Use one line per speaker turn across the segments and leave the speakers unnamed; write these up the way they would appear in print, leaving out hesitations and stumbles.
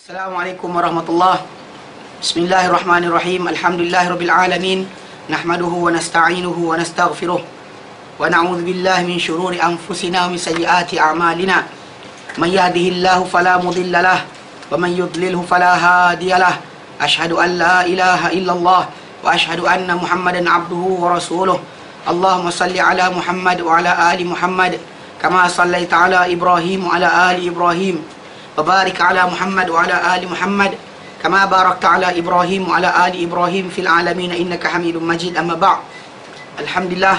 Assalamualaikum warahmatullahi. Bismillahirrahmanirrahim. Alhamdulillahirabbil alamin. Nahmaduhu wa nasta'inuhu wa nastaghfiruh. Wa na'udzu billahi min shururi anfusina wa min sayyiati a'malina. Man yahdihillahu fala mudilla lahu wa man yudlilhu fala hadiya lahu. Asyhadu an la ilaha illallah wa asyhadu anna Muhammadan 'abduhu wa rasuluh. Allahumma salli ala Muhammad wa ala ali Muhammad kama sallaita ala Ibrahim wa ala ali Ibrahim. وبارك على محمد وعلى آل محمد كما باركت على إبراهيم وعلى آل إبراهيم في العالمين إنك حميد مجيد. أما بعد, Alhamdulillah,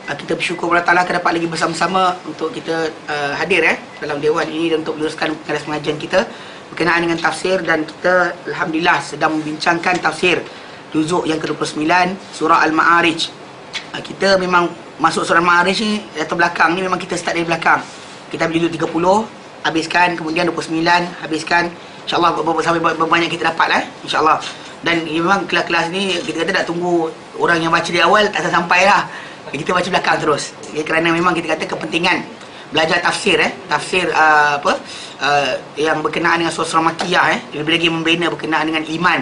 kita bersyukur kepada Allah kita dapat lagi bersama-sama untuk kita hadir dalam dewan ini dan untuk meneruskan pengajian kita berkenaan dengan tafsir. Dan kita Alhamdulillah sedang membincangkan tafsir juzuk yang ke-29 surah Al-Ma'arij. Kita memang masuk surah Al-Ma'arij ni atau belakang ni memang kita start dari belakang. Kita ambil juzuk 30, habiskan, kemudian 29 habiskan, insyaAllah sampai banyak kita dapat insyaAllah. Dan memang kelas-kelas ni kita kata tak tunggu orang yang baca di awal tak sampai lah, kita baca belakang terus kerana memang kita kata kepentingan belajar tafsir tafsir yang berkenaan dengan surah Makkiyah lebih lagi membina berkenaan dengan iman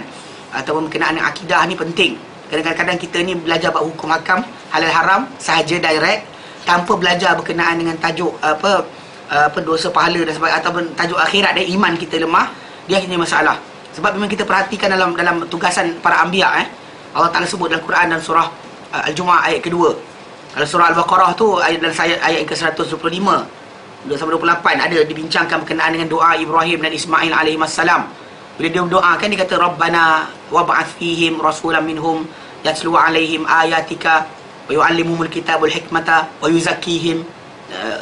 ataupun berkenaan dengan akidah ni penting. Kadang-kadang kita ni belajar bab hukum hakam halal haram sahaja direct tanpa belajar berkenaan dengan tajuk dosa pahala dan sebagainya ataupun tajuk akhirat dan iman kita lemah, dia akan jadi masalah. Sebab memang kita perhatikan dalam tugasan para anbiya Allah Taala sebut dalam Quran dan surah Al-Jumu'ah ayat kedua. Kalau surah Al-Baqarah tu ayat ke-125 sampai 28 ada dibincangkan berkenaan dengan doa Ibrahim dan Ismail alaihi wassalam. Bila dia berdoakan dia kata Rabbana wab'ath fihim rasulan minhum yatlu alaihim ayatika wa yu'allimuhumul kitabul hikmata wa yuzakkihim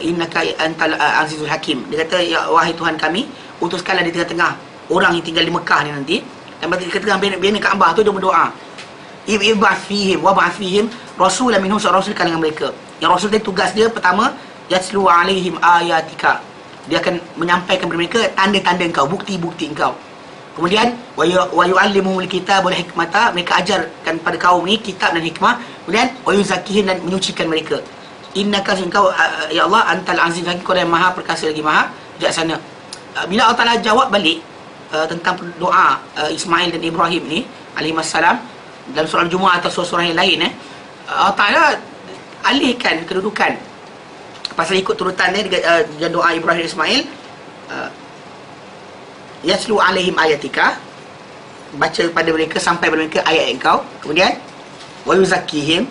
innaka antal azizul hakim. Dia kata, ya wahai Tuhan kami, utuskanlah di tengah-tengah orang yang tinggal di Mekah ni nanti, dan di tengah bina Kaabah tu dia berdoa ib'ath fihim wa ba'ath fihim rasulan minhum, seorang rasul kalangan mereka. Yang rasul tadi tugas dia pertama yatlu alaihim ayatika, dia akan menyampaikan kepada mereka tanda-tanda engkau, bukti-bukti engkau. Kemudian wa yu'allimuhumul kitab wal hikmata, mereka ajarkan pada kaum ni kitab dan hikmah. Kemudian wa yuzakkihim, dan menyucikan mereka. Innaka engkau ya Allah antal aziz hakim, kau yang maha perkasa lagi maha bijaksana. Bila Allah Taala jawab balik tentang doa Ismail dan Ibrahim ni alaihi wassalam dalam surah Al-Jumu'ah atau surah yang lain Allah Taala alihkan kedudukan pasal ikut turutan dia doa Ibrahim dan Ismail. Yatlu alaihim ayatika, baca pada mereka, sampai pada mereka ayat engkau. Kemudian wa yuzakkihim,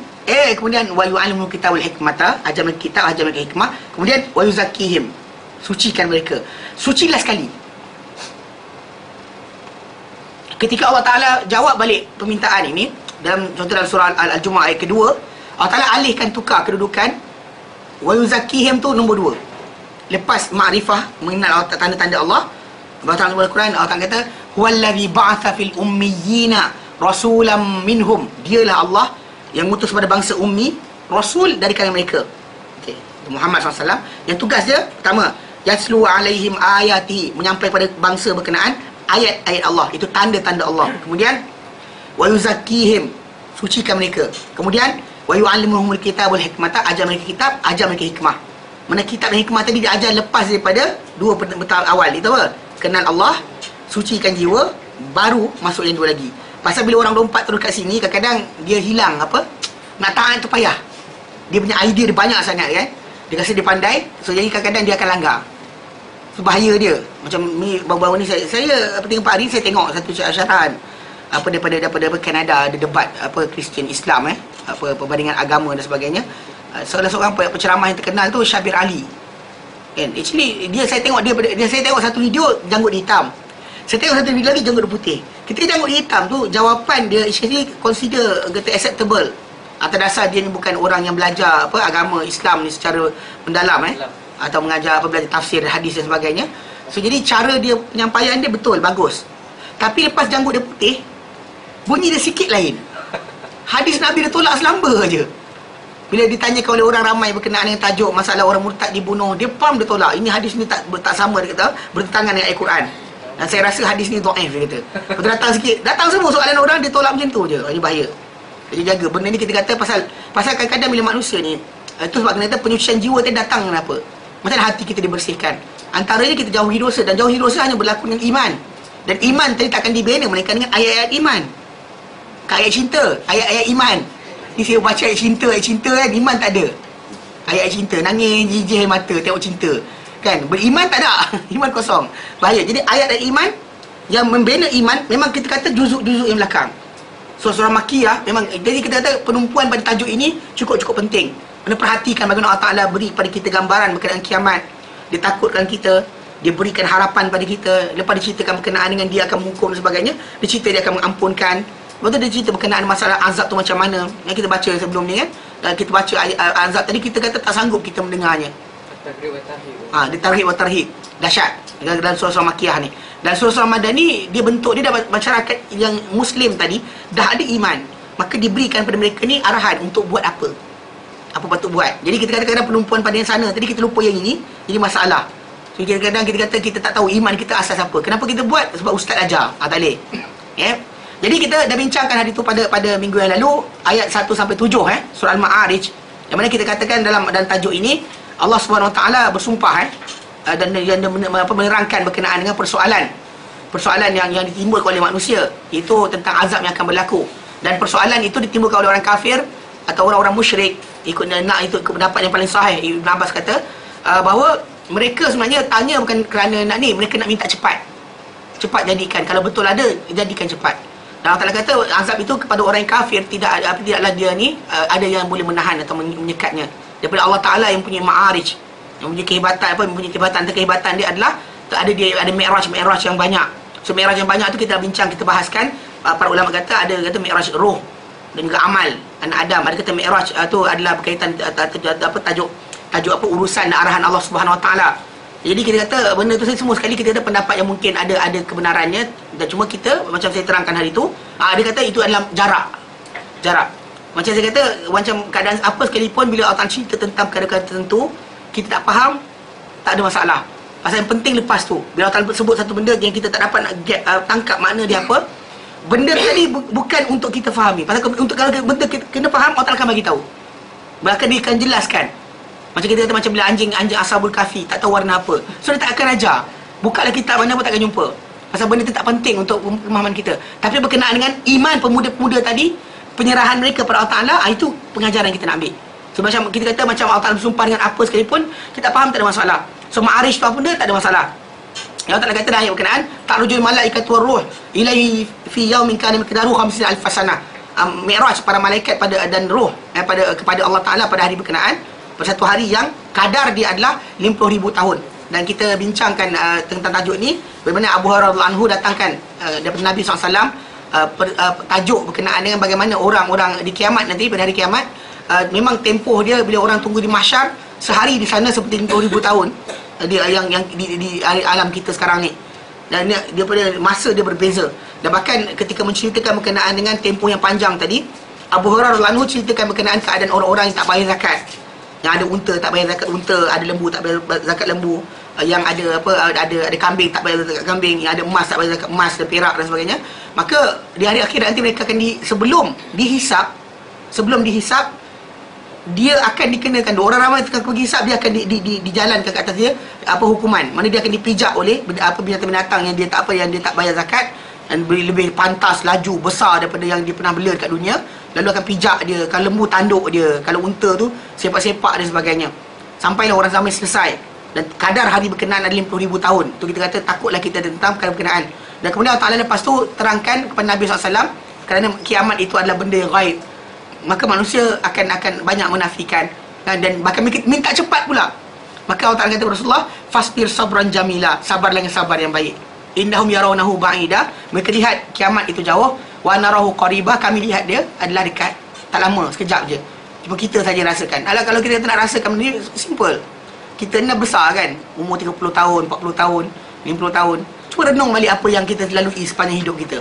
kemudian wa yu'allimul kitabul hikmata, ajar mereka kitab, ajar mereka hikmah. Kemudian wa yuzakkihim, sucikan mereka. Sucilah sekali. Ketika Allah Taala jawab balik permintaan ini dalam contoh dalam surah Al-Jumu'ah ayat kedua, Allah Taala alihkan, tukar kedudukan wa yuzakkihim tu nombor 2. Lepas makrifah mengenal tanda-tanda Allah, Allah Taala dalam Al-Quran Allah Taala kata huwallazi ba'atha fil ummiyina rasulam minhum, dialah Allah yang mengutus pada bangsa ummi rasul dari kalangan mereka. Muhammad SAW yang tugas dia pertama yatlu alaihim ayati, menyampaikan pada bangsa berkenaan ayat-ayat Allah, itu tanda-tanda Allah. Kemudian wa yuzakkihim, sucikan mereka. Kemudian wa yu'allimuhumul kitabul hikmata, ajar mereka kitab, ajar mereka hikmah. Mana kitab dan hikmah tadi diajar lepas daripada dua tahap awal. Itu apa? Kenal Allah, sucikan jiwa, baru masuk yang dua lagi. Pasal bila orang lompat terus kat sini, kadang-kadang dia hilang nak taat tu payah. Dia punya idea dia banyak sangat dia rasa dia pandai, so jadi kadang-kadang dia akan langgar. So bahaya dia. Macam ni baru-baru ni saya tengok hari saya tengok satu syarahan daripada Kanada, ada debat Kristian Islam perbandingan agama dan sebagainya. Salah seorang penceramah yang terkenal tu Syabir Ali. Actually saya tengok satu video janggut dia hitam. Saya tengok satu video lagi janggut dia putih. Ketika janggut dia hitam tu, jawapan dia actually consider kata acceptable atas dasar dia ni bukan orang yang belajar agama Islam ni secara mendalam atau mengajar belajar tafsir hadis dan sebagainya. So jadi cara dia penyampaian dia betul, bagus. Tapi lepas janggut dia putih, bunyi dia sikit lain. Hadis Nabi dia tolak selamba je. Bila ditanyakan oleh orang ramai berkenaan dengan tajuk masalah orang murtad dibunuh, dia dia tolak. Ini hadis ni tak sama, dia kata bertentangan dengan Al-Quran. Dan saya rasa hadis ni dhaif, dia kata. Betul datang semua soalan orang, dia tolak macam tu je. Ini bahaya. Jadi jaga benda ni. Kita kata pasal kadang-kadang bila manusia ni, itu sebab kena kata penyucian jiwa tadi datang kenapa? Macam hati kita dibersihkan. Antaranya kita jauhi dosa, dan jauhi dosa hanya berlaku dengan iman. Dan iman tadi takkan dibina melainkan dengan ayat-ayat iman. Ayat cinta, ayat-ayat iman. Ni saya baca ayat cinta kan, iman tak ada. Ayat cinta, nangis jijih mata tengok cinta kan, beriman tak ada. Iman kosong, bahaya. Jadi ayat-ayat iman yang membina iman, memang kita kata juzuk-juzuk yang belakang. Surah Makkiyah memang, jadi kita kata penumpuan pada tajuk ini cukup-cukup penting. Kena perhatikan bagaimana Allah Ta'ala beri pada kita gambaran berkenaan kiamat. Dia takutkan kita, dia berikan harapan pada kita. Lepas dia ceritakan berkenaan dengan dia akan menghukum dan sebagainya, dia cerita dia akan mengampunkan. Lepas tu dia cerita berkenaan masalah azab tu macam mana, yang kita baca sebelum ni kan. Dan kita baca azab tadi, kita kata tak sanggup kita mendengarnya. Dia tarhib wa tarhib, dahsyat dalam surah-surah Makkiyah ni. Dan surah-surah Madani, dia bentuk dia dah, masyarakat yang Muslim tadi dah ada iman, maka diberikan pada mereka ni arahan untuk buat apa patut buat. Jadi kita kadang-kadang penumpuan pada yang sana tadi, kita lupa yang ini, jadi masalah. So kadang-kadang kita kata kita tak tahu iman kita asas apa. Kenapa kita buat? Sebab ustaz ajar. Tak boleh. Jadi kita dah bincangkan hari tu pada minggu yang lalu, ayat 1 sampai 7 surah Al-Ma'arij, yang mana kita katakan dalam tajuk ini Allah Subhanahu Wa Taala bersumpah dan menerangkan berkenaan dengan persoalan yang ditimbulkan oleh manusia, iaitu tentang azab yang akan berlaku. Dan persoalan itu ditimbulkan oleh orang kafir atau orang-orang musyrik. Ikut pendapat yang paling sahih, Ibn Abbas kata bahawa mereka sebenarnya tanya bukan kerana nak ni, mereka nak minta cepat jadikan. Kalau betul ada, jadikan cepat. Dan Allah Ta'ala kata azab itu kepada orang yang kafir tidaklah dia ni ada yang boleh menahan atau menyekatnya. Daripada Allah Ta'ala yang punya ma'arij, yang punya kehebatan dia adalah ada mi'raj yang banyak. So mi'raj yang banyak tu kita bincang, kita bahaskan. Para ulama kata mi'raj roh dan juga amal anak Adam. Ada kata mi'raj tu adalah berkaitan tajuk urusan dan arahan Allah Subhanahu Wa Taala. Jadi kita kata benda tu semua sekali kita ada pendapat yang mungkin ada kebenarannya, dan cuma kita macam saya terangkan hari tu, dia kata itu adalah jarak. Macam saya kata, macam keadaan apa sekalipun, bila Allah cerita tentang perkara tertentu kita tak faham, tak ada masalah. Pasal yang penting lepas tu, bila Allah sebut satu benda yang kita tak dapat nak tangkap makna dia apa, benda tadi bukan untuk kita fahami. Pasal untuk kalau benda kita kena faham, Allah akan bagi tahu. Bahkan dia akan jelaskan. Macam kita kata, macam bila anjing Ashabul Kahfi tak tahu warna apa, so dia tak akan ajar. Bukalah kitab mana pun tak akan jumpa. Pasal benda tu tak penting untuk pemahaman kita. Tapi berkenaan dengan iman pemuda-pemuda tadi, penyerahan mereka kepada Allah Ta'ala, itu pengajaran kita nak ambil. So macam kita kata, macam Allah Ta'ala bersumpah dengan apa sekalipun, kita faham tak ada masalah. So Ma'arij tu apa benda, tak ada masalah. Yang Allah Ta'ala kata dah ayat berkenaan, ta'rujul malaikatu war-ruh ilaihi fi yaumin kana miqdaruhu 50,000 sanah. Mi'raj para malaikat dan roh kepada Allah Ta'ala pada hari berkenaan, pada satu hari yang kadar dia adalah 50,000 tahun. Dan kita bincangkan tentang tajuk ni, bagaimana Abu Hurairah radhiyallahu anhu datangkan daripada Nabi SAW tajuk berkenaan dengan bagaimana orang-orang di kiamat nanti, pada hari kiamat, memang tempoh dia bila orang tunggu di mahsyar, sehari di sana seperti 50,000 tahun yang di alam kita sekarang ni. Dan dia pada masa dia berbeza. Dan bahkan ketika menceritakan berkenaan dengan tempoh yang panjang tadi, Abu Hurairah radhiyallahu anhu ceritakan berkenaan keadaan orang-orang yang tak bayar zakat. Yang ada unta tak bayar zakat unta, ada lembu tak bayar zakat lembu, yang ada ada kambing tak bayar zakat kambing, yang ada emas tak bayar zakat emas dan perak dan sebagainya. Maka di hari akhirat nanti mereka akan sebelum dihisap, dia akan dikenakan, orang ramai tengah pergi hisap, dia akan dijalankan ke atas dia hukuman. Mana dia akan dipijak oleh binatang-binatang yang dia tak bayar zakat, dan lebih pantas, laju, besar daripada yang dia pernah bela dekat dunia. Lalu akan pijak dia. Kalau lembu tanduk dia, kalau unta tu sepak-sepak dan sebagainya, sampailah orang zaman selesai. Dan kadar hari berkenaan ada 50,000 tahun. Tu kita kata takutlah kita tentang perkara berkenaan. Dan kemudian Allah Ta'ala lepas tu terangkan kepada Nabi SAW, kerana kiamat itu adalah benda yang gaib, maka manusia akan banyak menafikan, dan bahkan minta cepat pula. Maka Allah Ta'ala kata kepada Rasulullah, fasbir sabran jamila, sabarlah dengan sabar yang baik. Innahum yarawnahu ba'ida, mereka lihat kiamat itu jauh, wa narahu qaribah, kami lihat dia adalah dekat, tak lama, sekejap je. Cuma kita saja rasakan. Kalau kita nak rasakan benda ni, simple. Kita nak besar kan, umur 30 tahun, 40 tahun, 50 tahun. Cuba renung balik apa yang kita lalui sepanjang hidup kita.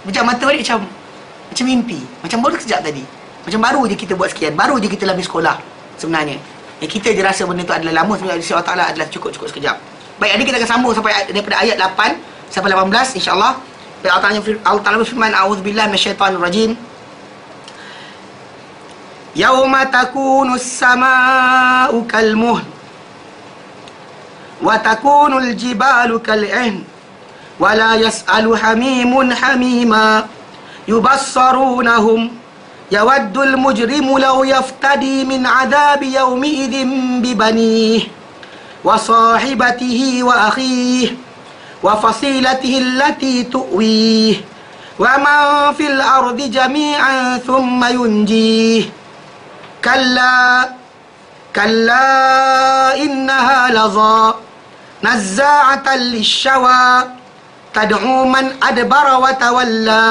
Macam mata balik, macam mimpi, macam baru sekejap tadi. Macam baru je kita buat sekian, baru je kita habis sekolah sebenarnya. Yang kita je rasa benda tu adalah lama, sebenarnya Allah Ta'ala adalah cukup sekejap. Baik, adik kita akan sambung sampai daripada ayat 8 sampai 18 insya-Allah. Allah Ta'ala berfirman, a'udzubillahi minasyaitonir rajim. Yauma takunus samaa'u kalmuhl wa takunul jibalu kal'ihn ولا يسأل حميم حميما يبصرونهم يود المجرم لو يفتدي من عذاب يومئذ ببنيه وصاحبته وأخيه وفصيلته التي تؤويه ومن في الأرض جميعا ثم ينجيه كلا إنها لظى نزاعة للشوى تدعو من أدبر وتولى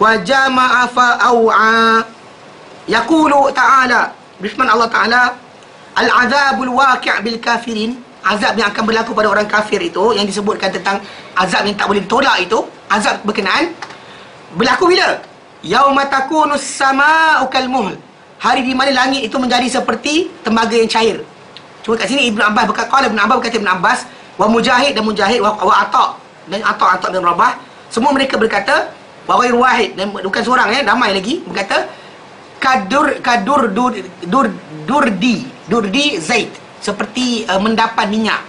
وجمع فأوعى يقول تعالى بفرمان Allah Ta'ala al-azabul waqi' bil kafirin, azab yang akan berlaku pada orang kafir itu, yang disebutkan tentang azab yang tak boleh ditolak itu, azab berkenaan berlaku bila? Yauma takunus samaa'u kal muhl, hari di mana langit itu menjadi seperti tembaga yang cair. Cuma kat sini Ibnu Abbas berkata, Ibnu Abbas wa Mujahid dan Mujahid wa Ata dan Ata bin Rabah, semua mereka berkata wa ghairu wahid, dan bukan seorang ramai lagi berkata durdi zait, seperti mendapan minyak.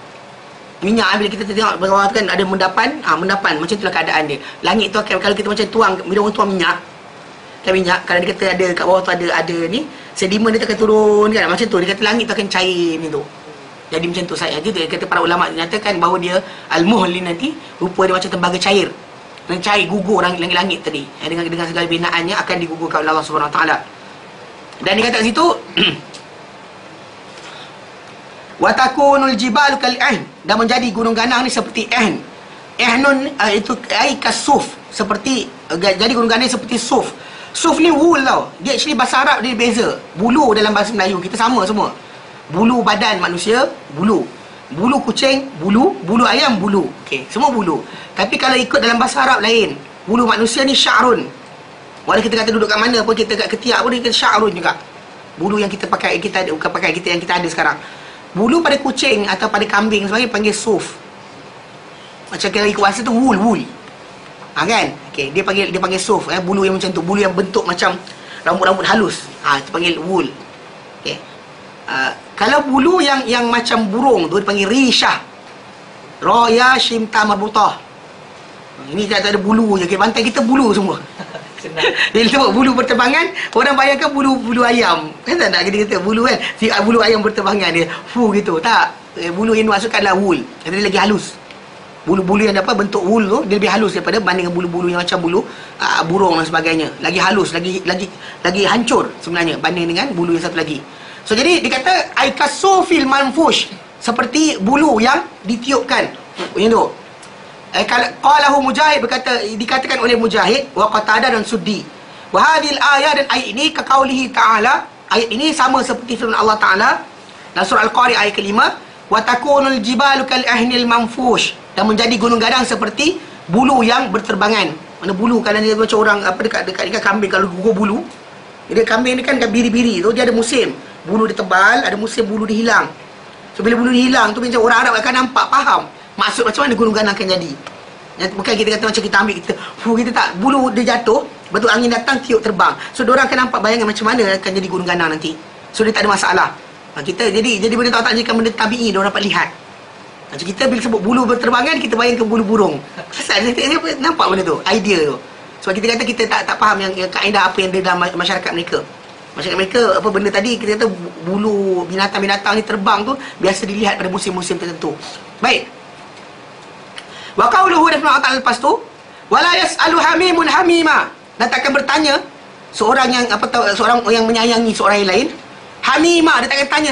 Bila kita tengok bawah kan ada mendapan macam itulah keadaan dia. Langit tu akan, kalau kita macam tuang, bila orang tuang minyak, kalau dia kata ada kat bawah tu ada ni sedimen, dia akan turun kan, macam tu dia kata langit tu akan cair ni tu. Jadi macam tu saya dia kata, para ulama nyatakan bahawa dia al-muhl ni nanti rupa dia macam tembaga cair, dan cair gugur langit-langit tadi, dengan segala binaannya akan digugurkan oleh Allah Subhanahu Wa Taala. Dan dia kata kat situ wa takunul jibalu kal ahn, dan menjadi gunung ganang ni seperti ahn. Ahnun itu ai kasuf, seperti jadi gunung ganang seperti suf. Suf ni wool tau. Dia actually bahasa Arab dia beza. Bulu dalam bahasa Melayu kita sama semua. Bulu badan manusia bulu. Bulu kucing bulu, bulu ayam bulu. Okey, semua bulu. Tapi kalau ikut dalam bahasa Arab lain, bulu manusia ni sya'run. Walau kita kata duduk kat mana pun, kita kat ketiak pun kita sya'run juga. Bulu yang kita pakai, kita ada, bukan pakai kita yang kita ada sekarang. Bulu pada kucing atau pada kambing sebagainya panggil suf. Macam kalau ikut bahasa tu wool. Kan? Okey, dia panggil suf, bulu yang macam tu, bulu yang bentuk macam rambut-rambut halus. Itu panggil wool. Okey. Kalau bulu yang macam burung tu dipanggil rishah. Raya shimta marbutah. Ini tak ada bulu je. Okay, bantai kita bulu semua. Bila tengok bulu berterbangan, orang bayangkan bulu ayam. Kan tak nak kita kata bulu kan, bulu ayam berterbangan dia gitu. Tak. Bulu yang dimasukkan adalah wool. Dia lagi halus. Bulu-bulu yang dapat bentuk wool tu dia lebih halus daripada banding dengan bulu-bulu yang macam bulu burung dan sebagainya. Lagi halus, lagi hancur sebenarnya banding dengan bulu yang satu lagi. So jadi dikata aikasufil manfush, seperti bulu yang ditiupkan. Ini tu. Qalahu Mujahid, dikatakan oleh Mujahid wa Qatadah dan Suddi. Wa hadhil ayat, dan ayat ini kaqaulihi ta'ala, ayat ini sama seperti firman Allah Ta'ala dalam surah Al-Qari ayat kelima, wa takunul jibalu kal ahnil manfush, dan menjadi gunung gadang seperti bulu yang berterbangan. Mana bulu kalau dia macam orang dekat kambing, kalau gugur bulu, dia kambing ni kan biri-biri tu dia ada musim bulu dia tebal, ada musim bulu dia hilang. So bila bulu dia hilang tu macam orang Arab akan nampak, faham maksud macam mana gunung ganang akan jadi. Bukan kita kata macam kita ambil kita tak, bulu dia jatuh, betul angin datang tiup terbang. So diorang akan nampak bayangan macam mana akan jadi gunung ganang nanti. So dia tak ada masalah. Kita jadi benda tak jadikan benda tabi'i, diorang dapat lihat. Macam kita bila sebut bulu berterbangan, kita bayangkan bulu burung. Asal nampak benda tu, idea tu. Sebab kita kata kita tak faham yang kaedah apa yang ada dalam masyarakat mereka. Masyarakat mereka apa benda tadi kita kata bulu binatang-binatang ni terbang tu biasa dilihat pada musim-musim tertentu. Baik. Wa qauluhu, dan firman Allah lepas tu, wala yas'alu hamimun hamima, dan takkan bertanya seorang yang seorang yang menyayangi seorang yang lain. Hamima, dia takkan tanya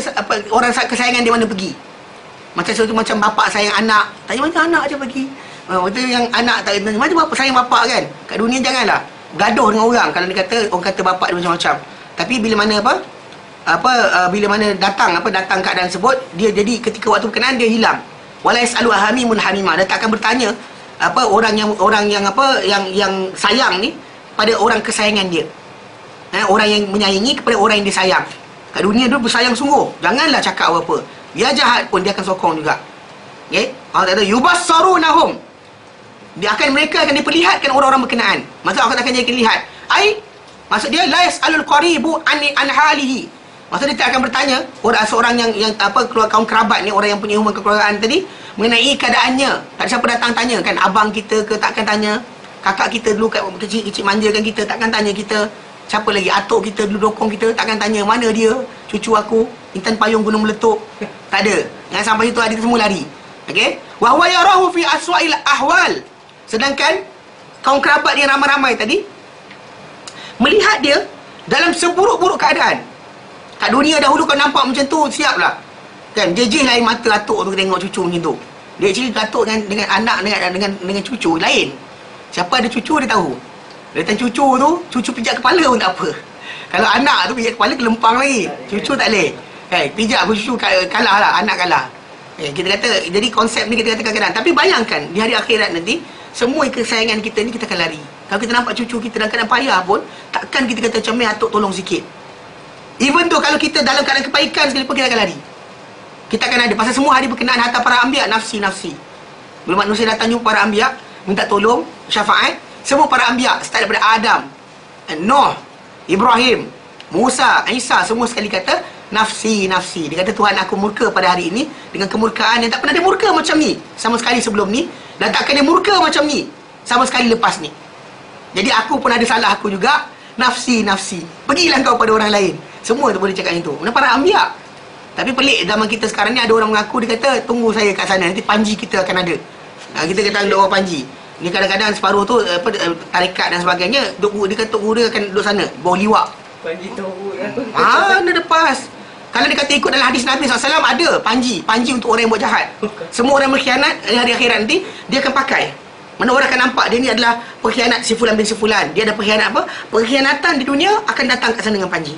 orang kesayangan dia mana pergi. Macam bapak sayang anak, tanya macam anak dia pergi. Betul yang anak tak tanya macam bapak sayang bapak kan. Kat dunia janganlah gaduh dengan orang kalau dia kata orang kata bapak dia macam-macam. Tapi bila mana bila mana datang keadaan tersebut, dia jadi ketika waktu berkenaan dia hilang. Wala yasalu hamimun hamima, dia tak akan bertanya orang yang sayang ni pada orang kesayangan dia. Orang yang menyayangi kepada orang yang disayang. Kat dunia dia bersayang sungguh, janganlah cakap apa-apa. Dia jahat pun dia akan sokong juga. Okey, Allah kata yubassarunahum, mereka akan diperlihatkan orang-orang berkenaan. Maksud Allah akan jadi lihat. Maksud dia la yasalul qaribu an halihi, Maksudnya dia tak akan bertanya seorang yang keluar kaum kerabat ni, orang yang punya hubungan kekeluargaan tadi, mengenai keadaannya. Tak ada siapa datang tanya kan, abang kita ke takkan tanya, kakak kita dulu kat kecil-kecil manjakan kita takkan tanya kita, siapa lagi, atuk kita dulu dokong kita takkan tanya mana dia, cucu aku intan payung gunung meletup. Tak ada. Yang sampai itu ada semua lari. Okey, wa huwa yarahu fi aswa'il ahwal. Sedangkan kaum kerabat yang ramai-ramai tadi melihat dia dalam seburuk-buruk keadaan. Kat dunia dahulu kau nampak macam tu, siaplah. Kan, jejih lain mata atuk tu tengok cucu macam tu. Dia actually atuk dengan anak dengan cucu lain. Siapa ada cucu dia tahu. Dia datang cucu tu, cucu pijak kepala pun tak apa. Kalau anak tu pijak kepala kelempang lagi. Cucu tak boleh. Pijak aku cucu kalah lah, anak kalah. Kita kata, jadi konsep ni kita kata kadang-kadang. Tapi bayangkan, di hari akhirat nanti, semua kesayangan kita ni kita akan lari. Kalau kita nampak cucu kita dalam keadaan payah pun, takkan kita kata macam, atuk tolong sikit. Even tu kalau kita dalam keadaan kebaikan sekalipun, kita akan lari. Kita akan ada. Pasal semua hari berkenaan harta para anbiya, nafsi-nafsi. Bila manusia datang jumpa para anbiya, minta tolong, syafaat, semua para anbiya, start daripada Adam, Nuh, Ibrahim, Musa, Isa, semua sekali kata, nafsi-nafsi. Dia kata, Tuhan aku murka pada hari ini dengan kemurkaan yang tak pernah dia murka macam ni sama sekali sebelum ni, dan takkan dia murka macam ni sama sekali lepas ni. Jadi aku pun ada salah aku juga, nafsi-nafsi. Pergilah kau pada orang lain. Semua tu boleh cakap macam tu. Mana para anbiya. Tapi pelik zaman kita sekarang ni, ada orang mengaku, dia kata tunggu saya kat sana, nanti panji kita akan ada. Kita kata ada orang panji. Ni kadang-kadang separuh tu tarikat dan sebagainya, dia kata guru dia akan duduk sana, bawa liwak.
Panji tunggu kan.
Ada lepas. Kalau dia kata ikut dalam hadis Nabi SAW, ada panji untuk orang yang buat jahat. Semua orang berkhianat, hari akhirat nanti dia akan pakai. Mana orang akan nampak dia ni adalah pengkhianat si fulan bin si fulan. Dia ada pengkhianat apa? Pengkhianatan di dunia akan datang kat sana dengan panji.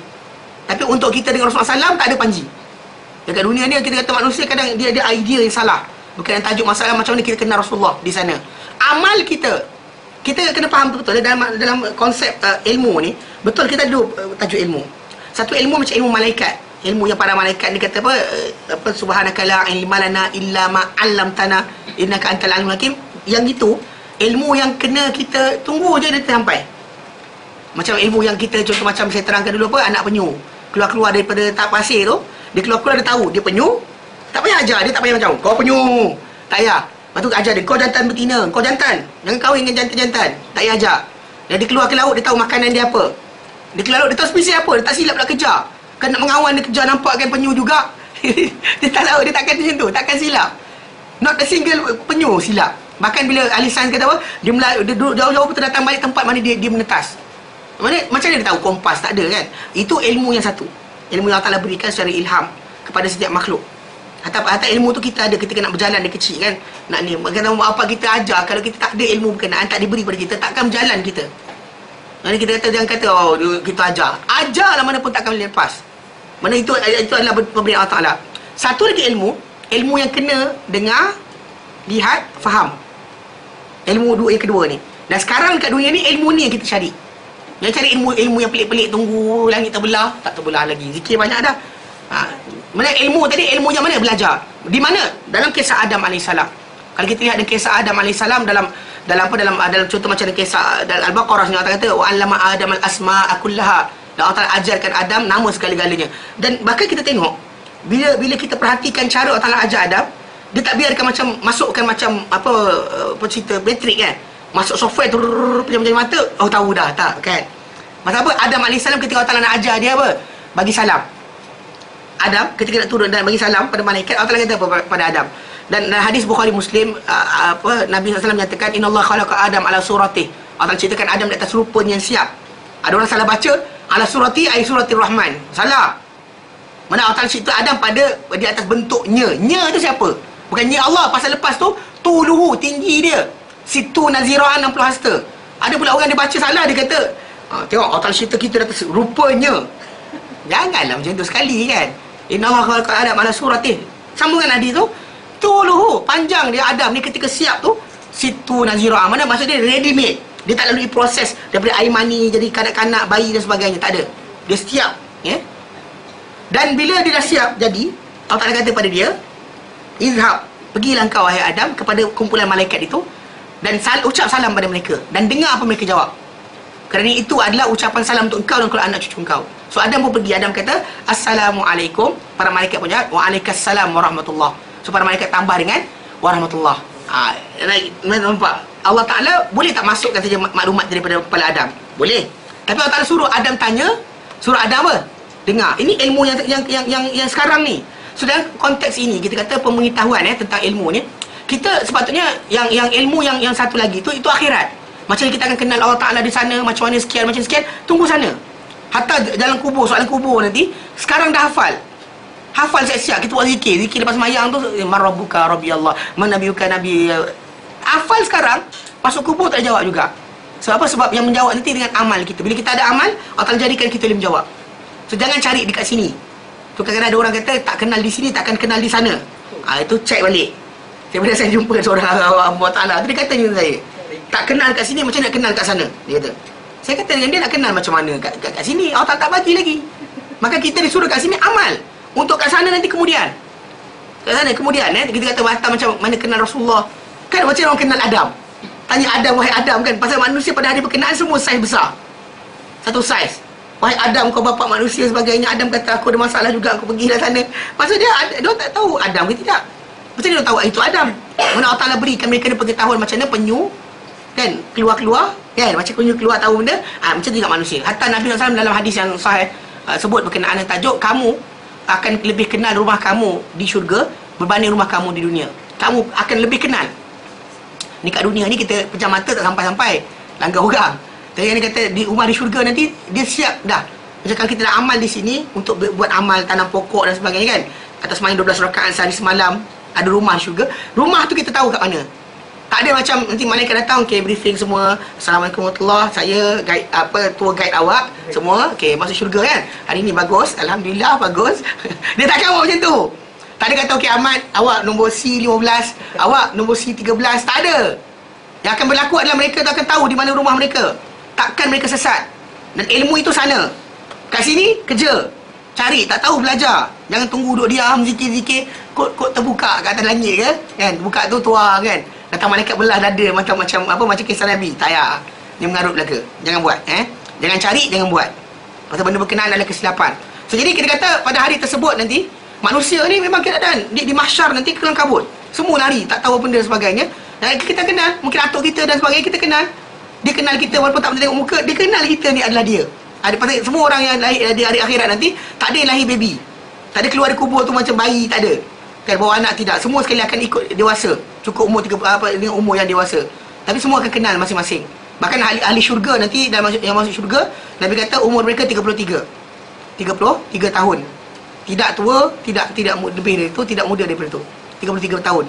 Tapi untuk kita dengan Rasulullah SAW tak ada panji. Dekat dunia ni kita kata manusia kadang dia ada idea yang salah. Bukan tajuk masalah macam mana kita kenal Rasulullah di sana. Amal kita kena faham betul-betul dalam konsep ilmu ni. Betul kita ada tajuk ilmu. Satu ilmu macam ilmu malaikat. Ilmu yang para malaikat ni kata apa subhanaka la ilma lana illa ma 'allamtana innaka antal alimul hakim. Yang itu ilmu yang kena kita tunggu je dia sampai. Macam ilmu yang kita contoh macam saya terangkan dulu anak penyu. Keluar daripada tak pasir tu, dia keluar dia tahu dia penyu. Tak payah ajar, dia tak payah macam kau penyu. Tak payah. Lepas tu ajar dia, kau jantan betina, kau jantan. Jangan kahwin dengan jantan-jantan. Tak payah ajar. Dan dia keluar ke laut, dia tahu makanan dia apa. Dia keluar laut, dia tahu spesies apa. Dia tak silap nak kejar. Kan nak mengawan dia kejar, nampak kan penyu juga. Dia tak tahu, dia takkan macam tu. Takkan silap. Not a single penyu silap. Bahkan bila ahli sains kata apa, dia duduk jauh-jauh betul datang balik tempat mana dia menetas. Macam mana dia tahu kompas? Tak ada kan. Itu ilmu yang satu. Ilmu yang Allah Ta'ala berikan secara ilham kepada setiap makhluk. Hatta ilmu tu kita ada ketika nak berjalan dari kecil kan. Nak ni, kata mak bapak kita ajar, kalau kita tak ada ilmu berkenaan, tak diberi pada kita, takkan berjalan kita. Jadi kita kata, jangan kata kita ajar. Ajarlah mana pun takkan boleh lepas. Mana itu adalah pemberian Allah Ta'ala. Satu lagi ilmu yang kena dengar, lihat, faham. Ilmu yang kedua ni. Dan sekarang kat dunia ni, ilmu ni yang kita cari. Yang cari ilmu yang pelik-pelik, tunggu langit terbelah, tak terbelah lagi. Zikir banyak dah. Mana ilmu tadi, ilmu yang mana? Belajar. Di mana? Dalam kisah Adam AS. Kalau kita lihat dalam kisah Adam AS dalam contoh macam dalam kisah dalam Al-Baqarah ni, Allah kata wa 'allama Adam al-asma'a kullaha. Dan Allah Ta'ala ajarkan Adam nama segala-galanya. Dan bahkan kita tengok bila kita perhatikan cara Allah Ta'ala ajar Adam, dia tak biarkan macam masukkan macam apa cerita matrik kan. Masuk software tu pejam-pejam mata, tahu dah tak kan. Masa apa? Adam AS ketika Allah Ta'ala nak ajar dia apa? Bagi salam. Adam ketika nak turun dan bagi salam pada malaikat, Allah Ta'ala kata apa pada Adam? Dan hadis Bukhari Muslim, Nabi SAW menyatakan innallaha khalaqa Adam ala suratih. Allah Ta'ala ceritakan Adam di atas rupanya yang siap. Ada orang salah baca ala surati ay suratir rahman. Salah. Mana Allah Ta'ala cerita Adam pada di atas bentuknya. Nya tu siapa? Bukan nya Allah. Pasal lepas tu tuluhu, tinggi dia situ naziraan 60 hasta. Ada pula orang dia baca salah, dia kata tengok Allah Ta'ala cerita kita di atas rupanya. Janganlah macam tu sekali kan. Innallaha khalaqa Adam ala suratih. Sambungan hadis tu tuluhu, panjang dia Adam ni ketika siap tu situ naziraan. Mana maksud dia ready made. Dia tak lalui proses daripada air mani jadi kanak-kanak, bayi dan sebagainya. Tak ada. Dia siap ya. Dan bila dia dah siap jadi, Allah Ta'ala kata pada dia, izhab, pergilah engkau wahai Adam kepada kumpulan malaikat itu dan ucap salam pada mereka dan dengar apa mereka jawab. Kerana itu adalah ucapan salam untuk engkau dan kalau anak cucu engkau. So Adam pun pergi, Adam kata Assalamualaikum. Para malaikat pun jawab Waalaikumsalam warahmatullah. So para malaikat tambah dengan warahmatullah. Nampak? Allah Ta'ala boleh tak masukkan saja maklumat daripada kepala Adam? Boleh. Tapi Allah Ta'ala suruh Adam tanya, suruh Adam apa? Dengar. Ini ilmu yang sekarang ni. So dalam konteks ini kita kata pengetahuan tentang ilmu ni, kita sepatutnya yang ilmu yang satu lagi tu, itu akhirat. Macam kita akan kenal Allah Ta'ala di sana, macam mana sekian, macam sekian, tunggu sana. Hatta dalam kubur, soalan kubur nanti, sekarang dah hafal. Hafal siap-siap, kita buat zikir. Zikir lepas semayang tu, Man Rabbuka Rabbi Allah, Man Nabiyuka Nabi. Hafal sekarang, masuk kubur tak jawab juga. Sebab apa? Sebab yang menjawab nanti dengan amal kita. Bila kita ada amal, Allah Ta'ala jadikan kita boleh menjawab. So jangan cari dekat sini. Tu kadang-kadang ada orang kata tak kenal di sini, takkan kenal di sana. Itu cek balik. Daripada saya jumpa seorang Allah Ta'ala, dia kata dengan saya, tak kenal kat sini, macam nak kenal kat sana? Dia kata. Saya kata dengan dia, nak kenal macam mana kat sini? Allah tak bagi lagi. Maka kita disuruh kat sini amal. Untuk kat sana nanti kemudian. Kat sana kemudian kita kata macam mana kenal Rasulullah. Kan macam orang kenal Adam. Tanya Adam, wahai Adam kan. Pasal manusia pada hari berkenaan semua saiz besar. Satu saiz. Wahai Adam, kau bapa manusia sebagainya. Adam kata aku ada masalah juga, aku pergilah sana. Maksud dia tak tahu Adam ke tidak. Macam dia tahu itu Adam. Mana Allah Ta'ala berikan mereka pengetahuan macam mana penyu kan keluar-keluar kan, macam penyu keluar tahu benda. Macam tu juga manusia. Hatta Nabi SAW dalam hadis yang sahih sebut berkenaan dengan tajuk, kamu akan lebih kenal rumah kamu di syurga berbanding rumah kamu di dunia. Kamu akan lebih kenal. Ni kat dunia ni kita pejam mata tak sampai-sampai langgar orang. Tapi dia kata di rumah di syurga nanti dia siap dah. Macam kalau kita dah amal di sini untuk buat amal tanam pokok dan sebagainya kan, atas sembahyang 12 rakaat sehari semalam, ada rumah di syurga. Rumah tu kita tahu kat mana. Tak ada macam nanti malaikat datang, okey, briefing semua. Assalamualaikum warahmatullahi, saya guide tour guide awak semua. Okey, masuk syurga kan. Hari ni bagus, alhamdulillah bagus. Dia takkan buat macam tu. Tak ada kata okey Ahmad, awak nombor C15, awak nombor C13, tak ada. Yang akan berlaku adalah mereka tu akan tahu di mana rumah mereka. Takkan mereka sesat. Dan ilmu itu sana. Kat sini kerja, cari, tak tahu belajar. Jangan tunggu duduk diam zikir-zikir, kod terbuka kat atas langit ke, kan. Buka tu tua kan. Datang malaikat belah dada macam kisah Nabi. Tak payah. Dia mengarut belaka. Jangan buat, Jangan cari, jangan buat. Pasal benda berkenaan adalah kesilapan. So jadi kita kata pada hari tersebut nanti, manusia ni memang keadaan di mahsyar nanti kelam kabut. Semua lari, tak tahu benda dan sebagainya. Dan kita kenal, mungkin atuk kita dan sebagainya kita kenal. Dia kenal kita walaupun tak pernah tengok muka, dia kenal kita ni adalah dia. Ada pasal semua orang yang lahir di hari akhirat nanti tak ada yang lahir baby. Tak ada keluar dari kubur tu macam bayi, tak ada. Kan bawa anak tidak. Semua sekali akan ikut dewasa. Cukup umur dengan umur yang dewasa. Tapi semua akan kenal masing-masing. Bahkan ahli syurga nanti yang masuk syurga, Nabi kata umur mereka 33 tahun. Tidak tua, tidak lebih dari itu, tidak muda daripada itu. 33 tahun.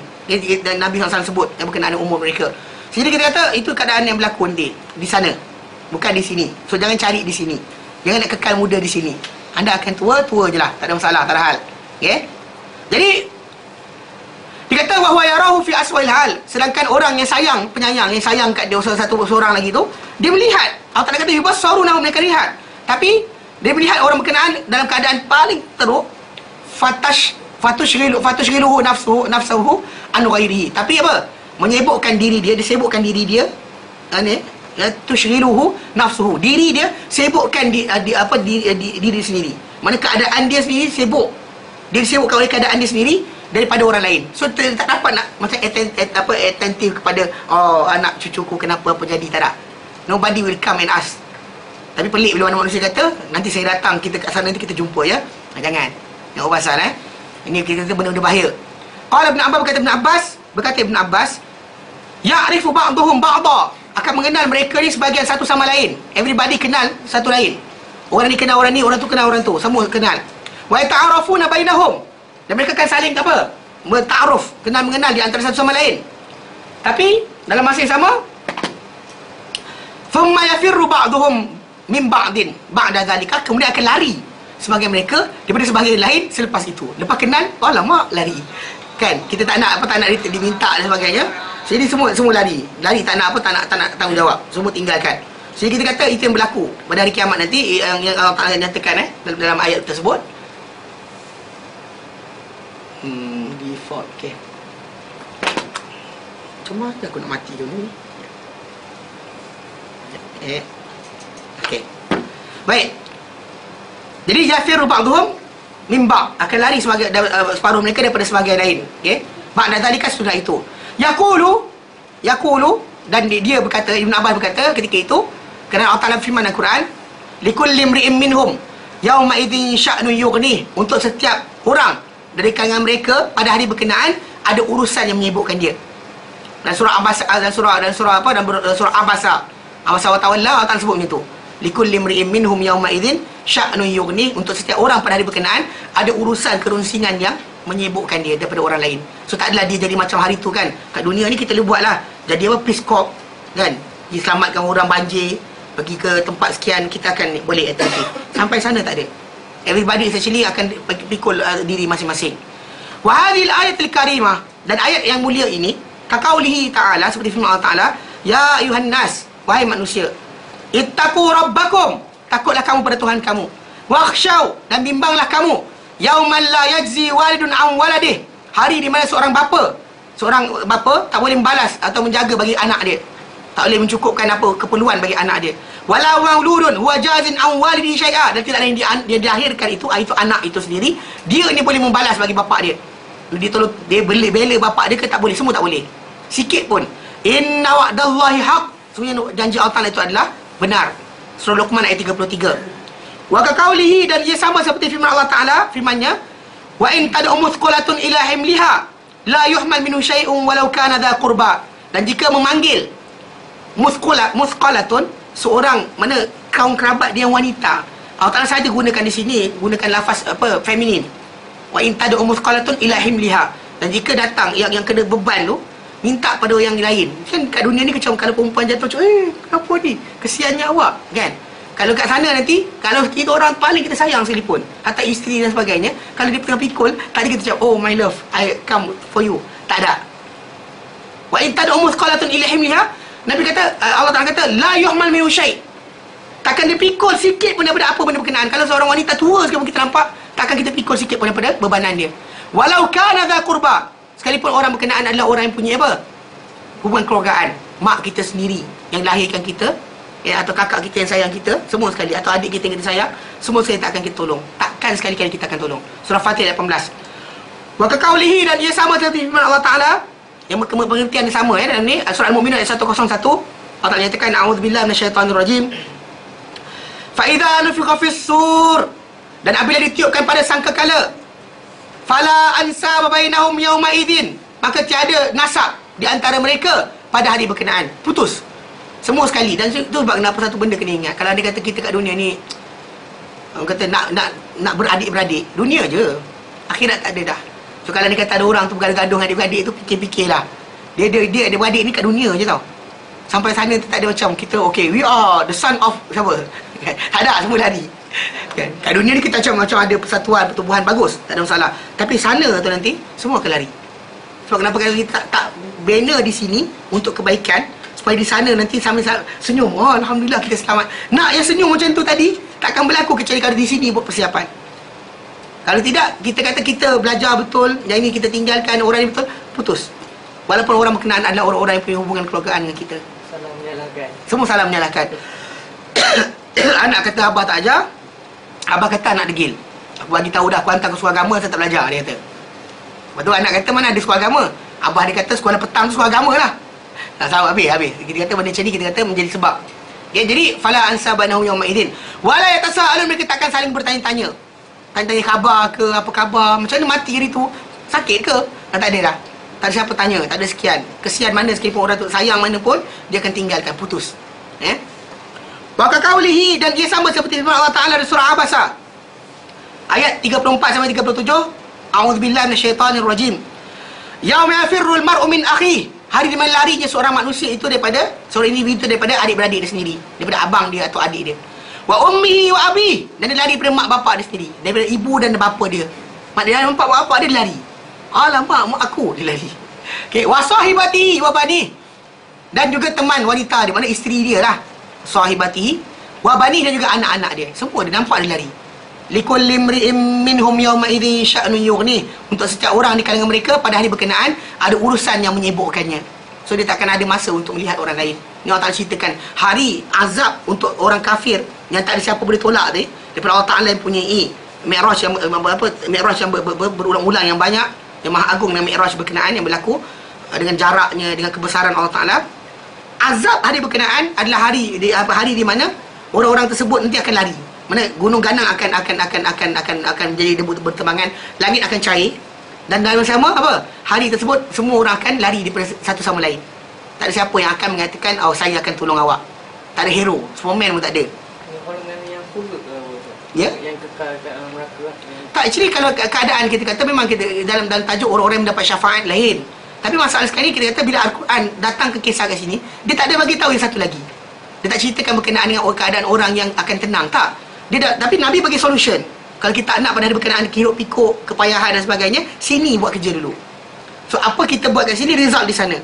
Dan Nabi SAW sebut yang berkenaan umur mereka. Jadi kita kata itu keadaan yang berlaku nanti di sana, bukan di sini. So jangan cari di sini. Jangan nak kekal muda di sini. Anda akan tua je lah. Tak ada masalah, tak ada hal. Okay? Jadi dia kata wa huwa yarahu fi aswal hal. Sedangkan orang yang sayang, penyayang, yang sayang kat dia seorang lagi tu, dia melihat. Allah Ta'ala kata yubassarunahu, mereka lihat. Tapi dia melihat orang berkenaan dalam keadaan paling teruk. Fatushghiluhu nafsuhu an ghairihi. Tapi apa? Menyibukkan diri dia, disibukkan diri dia. Tushghiluhu nafsuhu. Diri dia sibukkan diri sendiri. Mana keadaan dia sendiri sibuk. Dia disibukkan oleh keadaan dia sendiri daripada orang lain. So tak dapat nak macam attentive kepada anak cucuku kenapa apa jadi, tak ada. Nobody will come and ask. Tapi pelik bila mana manusia kata nanti saya datang, kita kat sana nanti kita jumpa ya. Jangan. Yang pasal ini kita kata benda-benda bahaya. Qala Ibn Abbas, berkata Ibn Abbas, ya'rifu ba'duhum ba'da, akan mengenal mereka ni sebagian satu sama lain. Everybody kenal satu lain. Orang ni kenal orang ni, orang tu kenal orang tu, semua kenal. Wa yata'arafuna bainahum, dan mereka akan saling apa? Bertaaruf, kenal mengenal di antara satu sama lain. Tapi dalam masa yang sama, thumma yafirru ba'duhum min ba'din ba'da zalika, kemudian akan lari sebagian mereka daripada sebagian lain selepas itu. Lepas kenal, alamak, lari. Kan? Kita tak nak diminta dan sebagainya. Jadi semua lari. Lari tak nak tak nak tanggungjawab. Semua tinggalkan. Jadi kita kata itu yang berlaku pada hari kiamat nanti, yang Allah Ta'ala nyatakan dalam ayat tersebut. Default, okey. Cuma aku nak mati dulu ni. Okey. Baik. Jadi yafiru ba'dhum min ba'd, akan lari separuh mereka daripada sebahagian lain. Okey, ba'da zalika sudah itu. Yaqulu dan dia berkata, Ibn Abbas berkata ketika itu, kerana Allah Ta'ala firman Al-Quran, likulli imri'in minhum yauma idzin sya'nun yughni, untuk setiap orang dari kalangan mereka pada hari berkenaan ada urusan yang menyibukkan dia. Dan surah Abasa, dan surah Abasa wa tawalla, Allah Ta'ala sebut macam tu. Likulli imri'in minhum yauma idzin sya'nun yughni, untuk setiap orang pada hari berkenaan ada urusan kerunsingan yang menyibukkan dia daripada orang lain. So tak adalah dia jadi macam hari tu kan. Kat dunia ni kita boleh buatlah jadi apa, Peace Corps kan, diselamatkan orang banjir, pergi ke tempat sekian, kita akan boleh aktiviti. Sampai sana tak ada. Everybody actually akan pikul diri masing-masing. Wa hadhil ayatul karimah, dan ayat yang mulia ini, kaqaulihi ta'ala, seperti firman Allah Ta'ala, ya ayuhan nas, wahai manusia, ittaqu rabbakum, takutlah kamu pada Tuhan kamu, wakhshaw, dan bimbanglah kamu, yauman la yajzi walidun an waladih, hari di mana seorang bapa tak boleh membalas atau menjaga bagi anak dia, tak boleh mencukupkan apa keperluan bagi anak dia. Wala mauludun huwa jazin an walidi syai'a, dan tidak lain dia dilahirkan itu anak itu sendiri, dia ni boleh membalas bagi bapak dia. Dia bela bapak dia ke tak boleh, semua tak boleh. Sikit pun. Inna wa'dallahi haq, sebenarnya janji Allah Ta'ala itu adalah benar. Surah Luqman ayat 33. Wa kaqaulihi, dan ia sama seperti firman Allah Ta'ala, firman-Nya, wa in tad'u muthqalatun ila himliha la yuhmal minhu syai'un walau kana dha qurba, dan jika memanggil muthqalatun, seorang mana kaum kerabat dia yang wanita, Allah Ta'ala saja gunakan di sini, gunakan lafaz apa, feminin. Wa in tad'u muthqalatun ila himliha, dan jika datang yang kena beban tu, minta pada yang lain. Kan kat dunia ni macam kalau perempuan jatuh macam, kenapa ni? Kesiannya awak, kan? Kalau kat sana nanti, kalau kita orang paling kita sayang sekalipun, hatta isteri dan sebagainya, kalau dia tengah pikul, tak ada kita cakap, oh my love, I come for you. Tak ada. Wa in tad'u muthqalatun ila himliha, Nabi kata, Allah Ta'ala kata, la yuhmal minhu syai', takkan dia pikul sikit pun daripada apa benda berkenaan. Kalau seorang wanita tua sekalipun kita nampak, takkan kita pikul sikit pun daripada bebanan dia. Walau kana dha qurba, sekalipun orang berkenaan adalah orang yang punya apa? Hubungan keluargaan. Mak kita sendiri yang lahirkan kita, atau kakak kita yang sayang kita, semua sekali, atau adik kita yang kita sayang, semua sekali tak akan kita tolong. Takkan sekali-kali kita akan tolong. Surah Fatih ayat 18. Wa kaqaulihi, dan ia sama seperti firman Allah Ta'ala, yang pengertian sama dalam ni, surah Al-Mu'minun ayat 101. Allah Ta'ala nyatakan, a'udzubillahi minasyaitanirrajim. Fa idza nufikha fis-sur, dan apabila ditiupkan pada sangkakala, fala ansaba bainahum yauma idzin, maka tiada nasab di antara mereka pada hari berkenaan. Putus semua sekali. Dan itu sebab kenapa satu benda kena ingat. Kalau dia kata kita kat dunia ni, orang kata nak beradik-beradik, dunia je, akhirat tak ada dah. So kalau dia kata ada orang tu bergaduh-gaduh dengan adik-beradik tu, fikir-fikirlah. Dia adik-beradik ni kat dunia je tau. Sampai sana tu tak ada macam kita, okay, we are the son of siapa. Tak ada, semua lari. Kan? Kat dunia ni kita macam ada persatuan, pertubuhan bagus, tak ada masalah. Tapi sana tu nanti semua akan lari. Sebab kenapa kalau kita tak banner di sini untuk kebaikan, supaya di sana nanti sambil senyum, oh alhamdulillah kita selamat. Nak yang senyum macam tu tadi takkan berlaku kecuali kalau di sini buat persiapan. Kalau tidak, kita kata kita belajar betul, yang ini kita tinggalkan, orang ini betul, putus. Walaupun orang berkenaan adalah orang-orang yang punya hubungan keluargaan dengan kita.
Salah menyalahkan.
Semua salah menyalahkan. Anak kata abah tak ajar, abah kata anak degil. Aku bagi tahu dah, aku hantar ke sekolah agama, saya tak belajar, dia kata. Lepas tu anak kata, mana ada sekolah agama? Abah dia kata sekolah petang tu sekolah agama lah. Tak salah, habis. Kita kata benda macam ni, kita kata menjadi sebab. Ya, jadi fala ansabanahum yauma idzin wala yatasaalun, mereka takkan saling bertanya-tanya. Tanya-tanya khabar ke, apa khabar, macam mana mati hari tu, sakit ke? Tak ada dah. Tak ada siapa tanya, tak ada sekian. Kesian mana sekalipun orang tu, sayang mana pun, dia akan tinggalkan, putus. Wa kaqaulihi, dan dia sama seperti firman Allah Ta'ala di surah Abasa ayat 34 sampai 37. A'udzubillahi minasyaitanirrajim. Yauma yafirrul mar'u min akhi, hari di mana larinya seorang manusia itu daripada, seorang individu daripada adik-beradik dia sendiri, daripada abang dia atau adik dia. Wa ummihi wa abi, dan dia lari daripada mak bapak dia sendiri, daripada ibu dan bapa dia. Mak dia nampak mak bapak dia lari. Alamak, mak aku dia lari. Okey, wa sahibatihi wa bani, dan juga teman wanita dia, mana isteri dia lah, sahibatihi wa bani, dan juga anak-anak dia. Semua dia nampak dia lari. Likulli imri'in minhum yawma idzin sya'nun yughni, untuk setiap orang di kalangan mereka pada hari berkenaan ada urusan yang menyibukkannya. So dia takkan ada masa untuk melihat orang lain. Ni Allah Ta'ala ceritakan hari azab untuk orang kafir yang tak ada siapa boleh tolak tadi. daripada Allah Ta'ala yang punyai Mi'raj yang Mi'raj yang berulang-ulang yang banyak, yang maha agung dengan Mi'raj berkenaan yang berlaku dengan jaraknya, dengan kebesaran Allah Ta'ala. Azab hari berkenaan adalah hari di mana orang-orang tersebut nanti akan lari. Mana gunung ganang akan menjadi debu berterbangan, langit akan cair, dan dalam sama apa? Hari tersebut semua orang akan lari daripada satu sama lain. Tak ada siapa yang akan mengatakan, oh saya akan tolong awak. Tak ada hero, Superman pun tak ada.
Yang kulut
ya?
Yang kekal kat neraka.
Tak, actually kalau keadaan kita kata memang kita dalam tajuk orang-orang yang mendapat syafaat lain. Tapi masalah sekali kita kata bila Al-Quran datang ke kisah kat sini, dia tak ada bagi tahu yang satu lagi. Dia tak ceritakan berkenaan dengan keadaan orang yang akan tenang, tak. Tapi Nabi bagi solution. Kalau kita nak pada berkenaan hiruk pikuk, kepayahan dan sebagainya, sini buat kerja dulu. So apa kita buat kat sini, result di sana.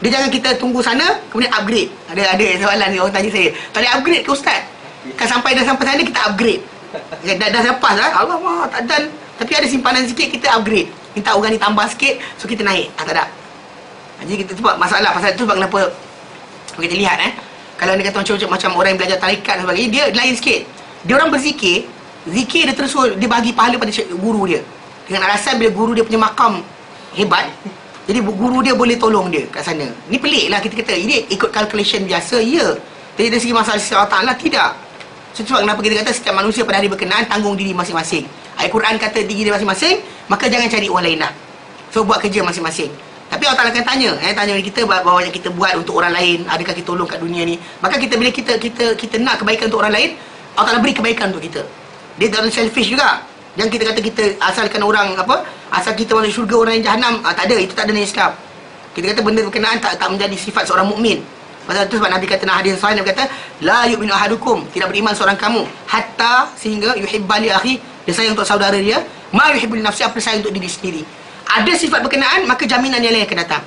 Dia jangan kita tunggu sana kemudian upgrade. Ada soalan ni orang tanya saya, tak ada upgrade ke ustaz? Kan sampai sana kita upgrade. Dah lepas lah, alamak tak dan. Tapi ada simpanan sikit, kita upgrade. Minta orang ni tambah sikit, so kita naik. Tak ada. Jadi kita sebab masalah pasal tu, sebab kenapa kita lihat kalau dia kata macam orang yang belajar tarikat dan sebagainya, dia lain sikit. Dia orang berzikir, zikir dia terus dia bagi pahala pada guru dia. Dengan alasan bila guru dia punya makam hebat, jadi guru dia boleh tolong dia kat sana. Ni pelik lah kita kata. Ini ikut calculation biasa, ya. Tapi dari segi masalah sisi Allah Ta'ala, tidak. So, sebab kenapa kita kata setiap manusia pada hari berkenaan tanggung diri masing-masing. Ayat Quran kata diri dia masing-masing, maka jangan cari orang lain lah. So, buat kerja masing-masing. Tapi Allah Ta'ala akan tanya kita bahawa yang kita buat untuk orang lain, adakah kita tolong kat dunia ni. Maka bila kita nak kebaikan untuk orang lain, Allah Ta'ala beri kebaikan untuk kita. Dia tak ada selfish juga. Yang kita kata kita asalkan orang asal kita masuk syurga, orang yang jahanam, tak ada, itu tak ada dalam Islam. Kita kata benda berkenaan tak menjadi sifat seorang mukmin. Pasal itu sebab Nabi kata dalam hadis sahih, Nabi kata la yu'minu ahadukum, tidak beriman seorang kamu hatta sehingga yuhibba li akhi, dia sayang untuk saudara dia, ma yuhibbu li nafsi, apa sayang untuk diri sendiri. Ada sifat berkenaan, maka jaminan yang lain akan datang.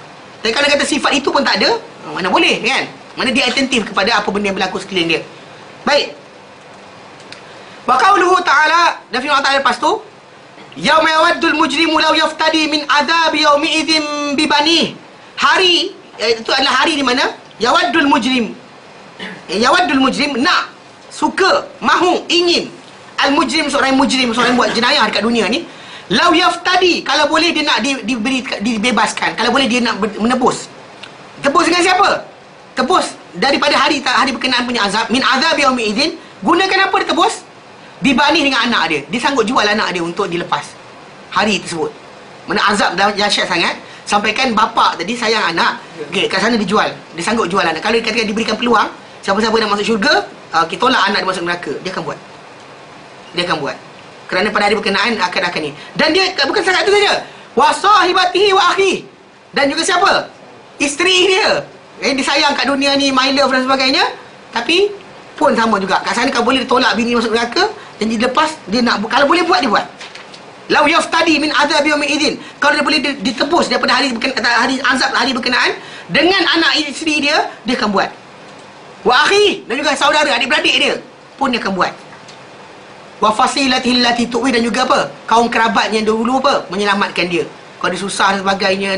Tapi kalau kata sifat itu pun tak ada, mana boleh kan? Mana dia atentif kepada apa benda yang berlaku sekeliling dia. Baik. Wa qauluhu ta'ala, dan firman Allah lepas tu, yauma yawaddul mujrimu law yaftadi min adzabi yaumi idzin bi bani. Hari itu adalah hari di mana yawaddul mujrim. Yawaddul mujrim nak, suka, mahu, ingin. Al mujrim seorang yang mujrim, seorang yang buat jenayah dekat dunia ni, law yaftadi, kalau boleh dia nak dibebaskan, kalau boleh dia nak menebus. Tebus dengan siapa? Tebus daripada hari berkenaan punya azab, min adzabi yaumi idzin. Gunakan apa dia tebus? Dibanding dengan anak dia. Dia sanggup jual anak dia untuk dilepas hari tersebut. Mana azab dah dahsyat sangat, sampaikan bapa tadi sayang anak, okey, kat sana dijual. Dia sanggup jual anak. Kalau dikatakan diberikan peluang, siapa-siapa nak masuk syurga, kita tolak anak dia masuk neraka, dia akan buat. Dia akan buat. Kerana pada hari berkenaan akan ni. Dan dia bukan sangat itu saja. Wa sahibatihi wa akhi. Dan juga siapa? Isteri dia. Disayang kat dunia ni, my love dan sebagainya. Tapi pun sama juga. Kat sana kalau boleh tolak bini masuk neraka, dan dia lepas, dia nak, kalau boleh buat, dia buat. Lau yaftadi min adzabi yaumi idzin. Kalau dia boleh ditebus daripada hari azab hari berkenaan dengan anak isteri dia, dia akan buat. Wa akhi, dan juga saudara, adik-beradik dia pun dia akan buat. Wa fasilatihi allati tuwi, dan juga apa? Kaum kerabatnya dahulu menyelamatkan dia. Kalau dia susah dan sebagainya,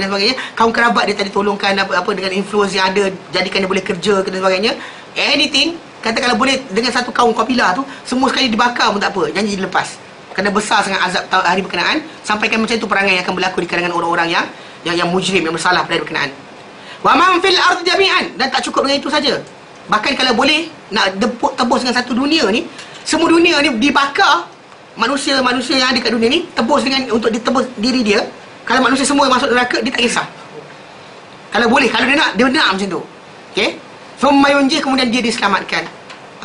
kaum kerabat dia tadi tolongkan apa dengan influence yang ada, jadikan dia boleh kerja dan sebagainya. Anything, kata kalau boleh dengan satu kaum kabilah tu, semua sekali dibakar pun tak apa, janji dilepas. Kerana besar sangat azab hari berkenaan, sampaikan macam itu perangai yang akan berlaku di kalangan orang-orang yang mujrim, yang bersalah pada hari berkenaan. Wa man fil ardi jami'an, dan tak cukup dengan itu saja. Bahkan kalau boleh nak tebus dengan satu dunia ni, semua dunia ni dibakar, manusia-manusia yang ada kat dunia ni tebus dengan untuk ditebus diri dia. Kalau manusia semua yang masuk neraka, dia tak kisah. Kalau boleh, kalau dia nak macam tu. Okey? Thumma yunjih, kemudian dia diselamatkan.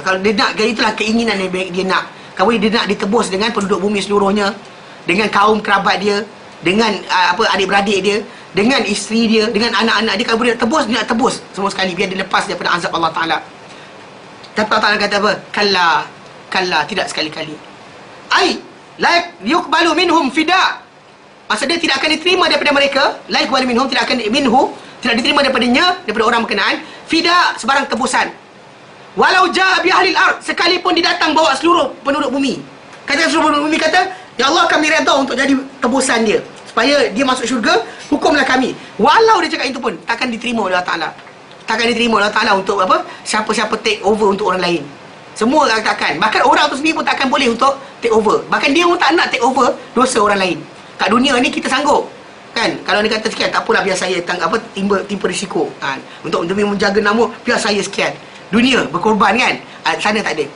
Kalau dia nak, itulah keinginan dia nak. Kalau dia nak ditebus dengan penduduk bumi seluruhnya, dengan kaum kerabat dia, dengan adik-beradik dia, dengan isteri dia, dengan anak-anak dia. Kalau boleh tebus, dia nak tebus semua sekali, biar dia lepas daripada azab Allah Ta'ala. Tapi Allah Ta'ala kata apa? Kalla, tidak sekali-kali. Ai la yuqbalu minhum fida. Maksud dia tidak akan diterima daripada mereka. La yuqbalu minhum, tidak diterima daripadanya, daripada orang berkenaan, fida, sebarang tebusan. Walau jaa bi ahlil ard, sekalipun dia datang bawa seluruh penduduk bumi. Kata seluruh penduduk bumi, kata ya Allah, kami redha untuk jadi tebusan dia, supaya dia masuk syurga, hukumlah kami. Walau dia cakap itu pun takkan diterima oleh Allah Ta'ala. Takkan diterima oleh Allah Ta'ala untuk apa? Siapa-siapa take over untuk orang lain. Semua takkan. Bahkan orang tu sendiri pun takkan boleh untuk take over. Bahkan dia pun tak nak take over dosa orang lain. Kat dunia ni kita sanggup. Kan? Kalau dia kata sekian, tak apalah biar saya timpa risiko. Untuk demi menjaga nama, biar saya sekian. Dunia berkorban kan? Sana tak ada.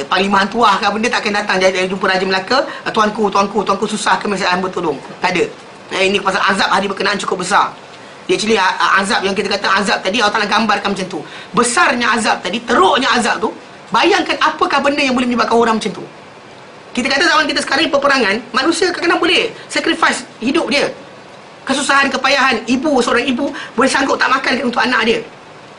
Panglima Tuah ke benda takkan datang jumpa Raja Melaka, tuanku susah ke saya hamba tolong. Tak ada. Ini pasal azab hari berkenaan cukup besar. Actually azab yang kita kata azab tadi, Allah Ta'ala gambarkan macam tu. Besarnya azab tadi, teruknya azab tu. Bayangkan apakah benda yang boleh menyebabkan orang macam tu. Kita kata zaman kita sekarang peperangan, manusia kadang-kadang boleh sacrifice hidup dia. Kesusahan, kepayahan, seorang ibu boleh sanggup tak makan untuk anak dia.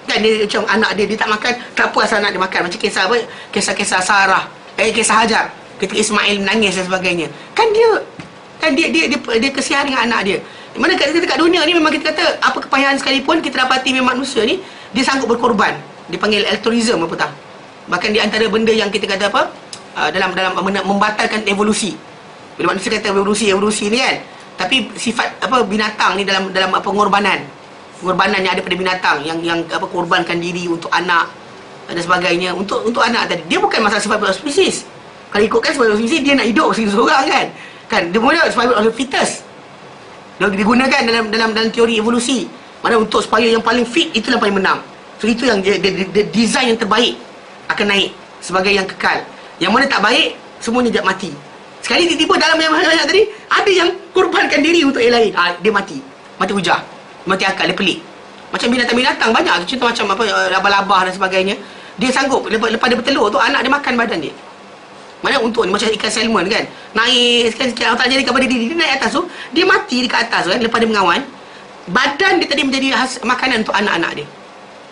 Kan dia macam anak dia tak makan, tak apa asal anak dia makan. Macam kisah apa? Kisah Sarah, kisah Hajar ketika Ismail menangis dan sebagainya. Kan dia kesian dengan anak dia. Mana kita kat dunia ni memang kita kata apa kepayahan sekalipun kita dapati memang manusia ni dia sanggup berkorban. Dipanggil altruism apa tak? Bahkan di antara benda yang kita kata apa? Dalam membatalkan evolusi. Bila manusia kata evolusi ni kan, tapi sifat apa binatang ni dalam apa pengorbanan yang ada pada binatang yang apa korbankan diri untuk anak dan sebagainya, untuk anak tadi. Dia bukan masalah survival of species. Kalau ikutkan survival of species, dia nak hidup seorang kan dia mula survival of the fittest. Dia digunakan dalam teori evolusi. Mana untuk supaya yang paling fit itulah paling menang. So itu yang dia design yang terbaik akan naik sebagai yang kekal. Yang mana tak baik semuanya jap mati. Sekali tiba-tiba dalam yang banyak tadi ada yang korbankan diri untuk yang lain. Dia mati hujah, mati akal, dia pelik. Macam binatang-binatang banyak, contoh macam apa labah-labah dan sebagainya. Dia sanggup lepas dia bertelur tu anak dia makan badan dia. Mana untuk ni macam ikan salmon kan, naik sikit-sikit Allah tak jadikan pada diri dia naik atas tu, dia mati dekat atas tu kan. Lepas dia mengawan, badan dia tadi menjadi makanan untuk anak-anak dia.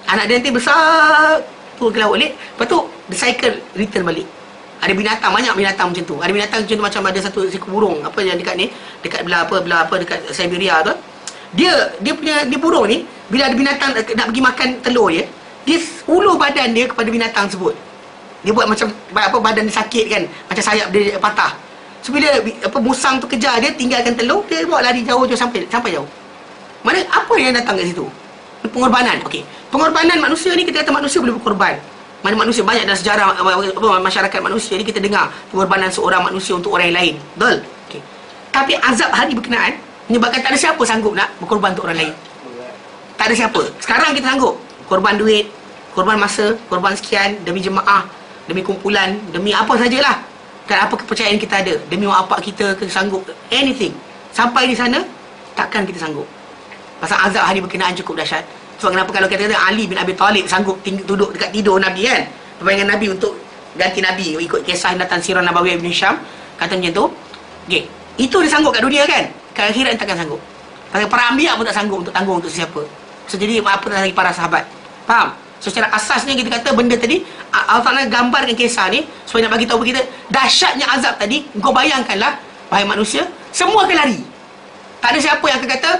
Anak dia nanti besar tu ke laut balik, lepas tu the cycle return balik. Ada binatang, banyak binatang macam tu. Ada binatang contoh macam ada satu seekor burung apa yang dekat ni, dekat belah apa dekat Siberia tu. Dia burung ni bila ada binatang nak pergi makan telur dia ulur badan dia kepada binatang tersebut. Dia buat macam badan dia sakit kan, macam sayap dia patah. So bila musang tu kejar dia, tinggalkan telur, dia bawa lari jauh sampai jauh. Mana apa yang datang kat situ? Pengorbanan. Okey. Pengorbanan manusia ni, kita kata manusia boleh berkorban. Mana manusia banyak dalam sejarah masyarakat manusia ni kita dengar pengorbanan seorang manusia untuk orang yang lain. Betul? Okey. Tapi azab hari berkenaan menyebabkan tak ada siapa sanggup nak berkorban untuk orang lain. Tak ada siapa. Sekarang kita sanggup korban duit, korban masa, korban sekian demi jemaah, demi kumpulan, demi apa sajalah. Kan apa kepercayaan kita ada, demi mak bapak kita sanggup anything. Sampai di sana takkan kita sanggup. Pasal azab hari berkenaan cukup dahsyat. Sebab kenapa kalau kita kata Ali bin Abi Talib sanggup duduk dekat tidur Nabi kan, perbayangan Nabi untuk ganti Nabi, ikut kisah datang Sirah Nabawiyah Ibn Syam, kata macam tu. Okey, itu dia sanggup kat dunia kan, kat akhirat takkan sanggup. Pasal para anbiya pun tak sanggup untuk tanggung untuk siapa. So jadi apa lagi para sahabat. Faham? So secara asasnya kita kata benda tadi Allah Ta'ala gambarkan kisah ni supaya nak bagi tahu kita dahsyatnya azab tadi. Kau bayangkanlah wahai manusia, semua akan lari. Tak ada siapa yang akan kata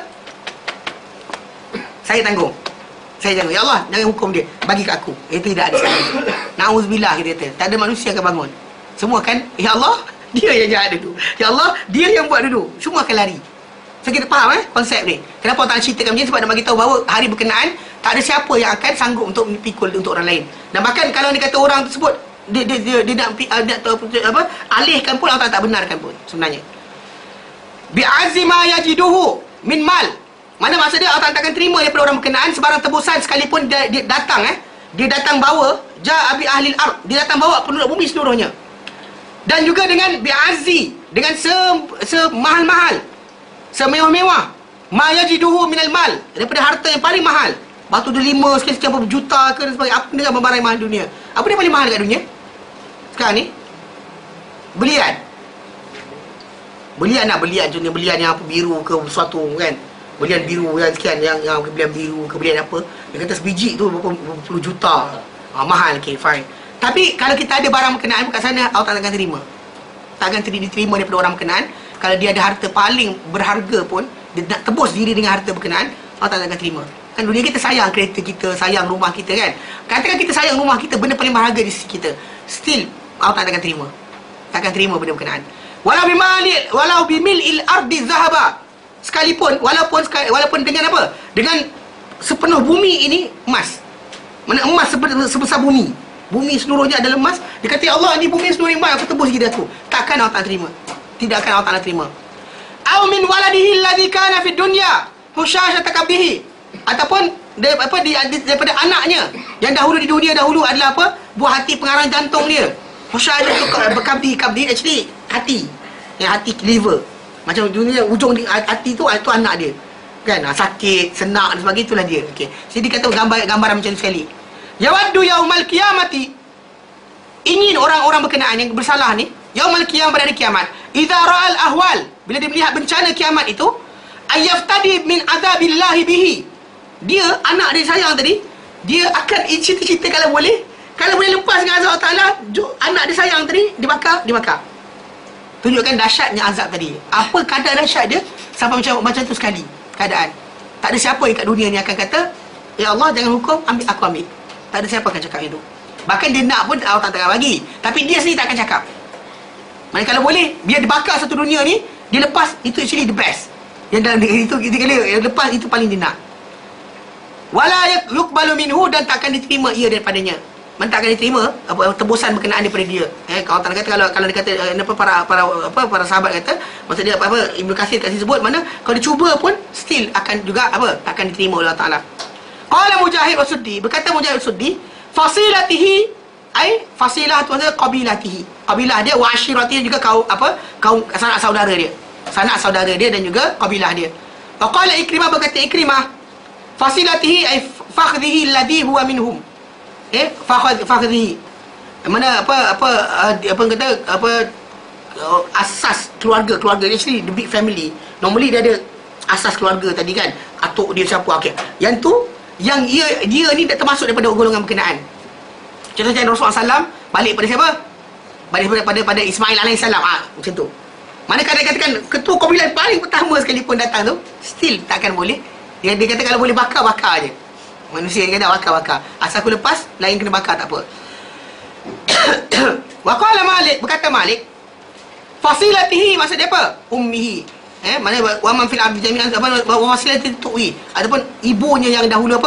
saya tanggung. Ya Allah, jangan hukum dia, bagi kat aku. Itu tidak ada sekali. Na'udzubillah kita kata. Tak ada manusia akan bangun. Semua kan, ya Allah, dia yang jahat dulu. Ya Allah, dia yang buat dulu. Semua akan lari. So kita faham konsep ni. Kenapa Allah ceritakan macam ni? Sebab nak bagi tahu bahawa hari berkenaan tak ada siapa yang akan sanggup untuk memikul untuk orang lain. Dan bahkan kalau dia kata orang tersebut dia nak alihkan pun, Allah tak benarkan pun sebenarnya. Bi'azzi ma yajiduhu min mal. Mana maksud dia Allah takkan terima daripada orang berkenaan sebarang tebusan sekalipun dia datang dia datang bawa ja'a bi ahlil ard, dia datang bawa penduduk bumi seluruhnya. Dan juga dengan bi'azzi, dengan semahal-mahal, semewah-mewah, ma yajiduhu minal mal, daripada harta yang paling mahal. Batu dia 5 sekian berapa juta ke dan sebagainya. Apa dengan barang mahal dunia? Apa dia paling mahal kat dunia sekarang ni? Belian contohnya belian yang apa biru ke sesuatu kan, belian biru yang sekian, yang belian biru ke belian apa, dia kata sebiji tu berapa puluh juta. Mahal. Okay, fine. Tapi kalau kita ada barang berkenaan kat sana, Allah tak akan terima. Tak akan diterima daripada orang berkenaan. Kalau dia ada harta paling berharga pun, dia nak tebus diri dengan harta berkenaan, Allah tak akan terima. Kan dunia kita sayang kereta kita, sayang rumah kita kan. Katakan kita sayang rumah kita, benda paling berharga di sisi kita, still Allah tak akan terima. Tak akan terima benda berkenaan. Walau bimil'il ardi zahaba, sekalipun walaupun dengan apa? Dengan sepenuh bumi ini emas. Mana emas sebesar bumi. Bumi seluruhnya adalah emas. Dia kata, ya Allah, ni bumi seluruhnya emas, aku tebus gila aku. Takkan Allah Ta'ala terima. Tidak akan Allah Ta'ala terima. Aw min waladihi alladhi kana fid dunya hushashata kabdihi. Ataupun daripada anaknya yang dahulu di dunia dahulu adalah apa? Buah hati pengarang jantung dia. Hushashata kabdi actually hati. Yang hati liver. Macam dunia ujung di hati tu anak dia. Kan? Sakit, senak dan sebagainya, itulah dia. Okey. Jadi dia kata gambaran macam ni sekali. Yawaddu yaumal qiyamati. Ingin orang-orang berkenaan yang bersalah ni, yaumal qiyam, pada hari kiamat. Idza ra'al ahwal, bila dia melihat bencana kiamat itu, ayaftadi min azabillahi bihi. Dia, anak dia sayang tadi, dia akan cita-cita kalau boleh lepas dengan azab Allah Ta'ala, anak dia sayang tadi, dibakar. Tunjukkan dahsyatnya azab tadi. Apa kadar dahsyat dia sampai macam tu sekali keadaan. Tak ada siapa yang kat dunia ni akan kata, ya Allah jangan hukum, aku ambil. Tak ada siapa akan cakap itu. Bahkan dia nak pun Allah tak akan bagi. Tapi dia sendiri tak akan cakap. Mana kalau boleh, biar dibakar satu dunia ni, dia lepas, itu actually the best. Yang dalam itu kita kala yang lepas itu paling dia nak. Wala yuqbalu minhu, dan takkan diterima ia daripadanya. Man takkan diterima apa tebusan berkenaan daripada dia. Kalau tak kata kalau dia kata para sahabat kata, maksud dia apa Ibnu Katsir kat sini sebut mana kalau dia cuba pun still akan juga takkan diterima oleh Allah Taala. Qala Mujahid wa Suddi, berkata Mujahid Suddi, fasilatihi ai fasilah tu maksudnya qabilatihi. Qabilah dia wa ashiratihi juga kaum sanak saudara dia. Sanak saudara dia dan juga qabilah dia. Wa qala Ikrimah, berkata Ikrimah, fasilatihi ai fakhdhihi alladhi huwa minhum. Fakhdhihi. Mana asas keluarga actually the big family. Normally dia ada asas keluarga tadi kan. Atuk dia siapa? Okey. Yang tu yang dia ni tak termasuk daripada golongan berkenaan. Contohnya Rasulullah SAW balik pada siapa? Balik pada Ismail AS. Macam tu. Mana kadang-kadang katakan ketua kabilah paling pertama sekalipun datang tu, still takkan boleh. Dia kata kalau boleh bakar je. Manusia yang kata bakar. Asal aku lepas, lain kena bakar tak apa. Waqala Malik, berkata Malik, fasilatihi maksud dia apa? Ummihi. Mana wa man fil abdi jami'an wa wasilati tu'i. Ataupun ibunya yang dahulu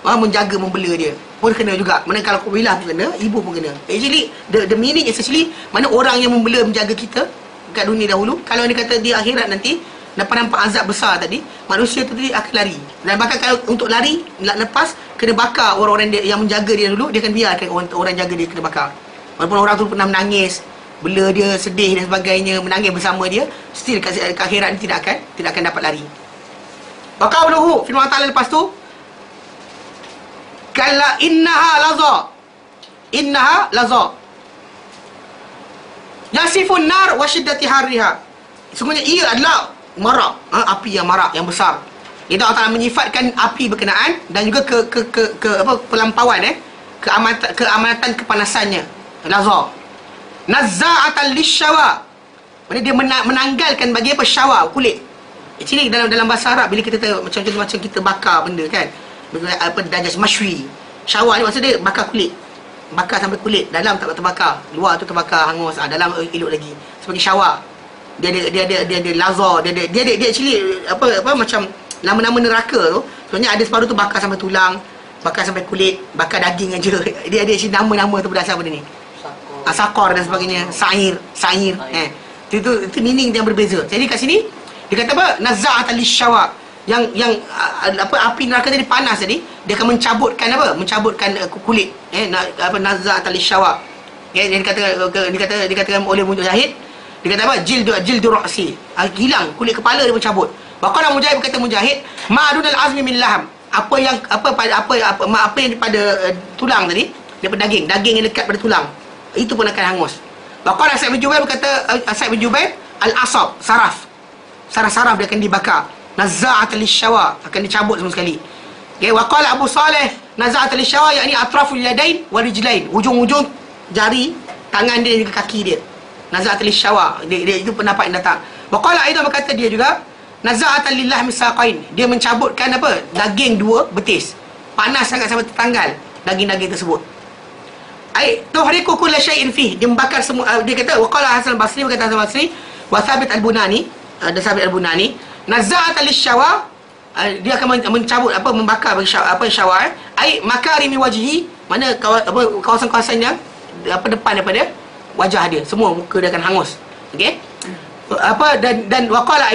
menjaga membela dia. Pun kena juga. Mana kalau kabilah pun kena, ibu pun kena. Actually the meaning is actually mana orang yang membela menjaga kita kat dunia dahulu, kalau dia kata di akhirat nanti nampak azab besar tadi, manusia tu tadi akan lari. Dan bahkan kalau untuk lari nak lepas, kena bakar orang-orang yang menjaga dia dulu. Dia akan biarkan orang jaga dia kena bakar. Walaupun orang tu pernah menangis, bela dia, sedih dan sebagainya, menangis bersama dia, still kat akhirat ni tidak akan dapat lari. Baqauluhu, firman Allah lepas tu, kalla innaha laza yasifun nar wa syiddati harriha. Sungguhnya ia adalah marak, api yang marak, yang besar. Itu Allah Ta'ala menyifatkan api berkenaan dan juga pelampauan keamanatan kepanasannya. Laza nazza'atan lisyawa, maksudnya dia menanggalkan bagi apa? Syawa, kulit. Actually dalam bahasa Arab bila kita macam kita bakar benda kan, dajas masywi. Syawa ni maksud dia bakar kulit. Bakar sampai kulit, dalam tak terbakar, luar tu terbakar hangus, dalam elok lagi. Sebagai syawa. Dia ada laza, dia actually macam nama-nama neraka tu. Sebenarnya ada separuh tu bakar sampai tulang, bakar sampai kulit, bakar daging aja. Dia ada actually nama-nama tu berdasar pada ni. Sakor dan sebagainya, sair. Itu meaning yang berbeza. Jadi kat sini dia kata apa? Nazza'atan lisyawa. Yang api neraka tadi panas tadi, dia akan mencabutkan kulit. Nazza'atan lisyawa. Dikatakan oleh Mujahid, dia kata apa? Jildu ra'si. Hilang kulit kepala dia mencabut. Bahkan Mujahid berkata Mujahid, ma'adunal azmi min laham. Apa yang daripada tulang tadi, daripada daging yang dekat pada tulang, itu pun akan hangus. Bahkan Sa'id bin Jubair berkata, Sa'id bin Jubair, al-asab, saraf dia akan dibakar. Nazza'at lisyawa, akan dicabut semua sekali. Wa qala Abu Saleh, nazza'at lisyawa yakni atraful yadain wa rijlain, ujung-ujung jari tangan dia dan juga kaki dia. Nazza'at lisyawa, dia itu pendapat yang datang. Wa qala aidan berkata dia juga, nazza'at lillah misaqain, dia mencabutkan daging dua betis. Panas sangat sampai tertanggal daging-daging tersebut. Ai tuhriku kull syai'in fi, dia membakar semua. Dia kata waqala Hasan Basri, berkata Hasan Basri, wa Thabit Al-Bunani, ada Thabit Al-Bunani, nazza'at lisyawa dia akan mencabut membakar syawal, ai makarimi wajhi, mana kawasan-kawasan yang depan daripada wajah dia, semua muka dia akan hangus. Okey, dan waqala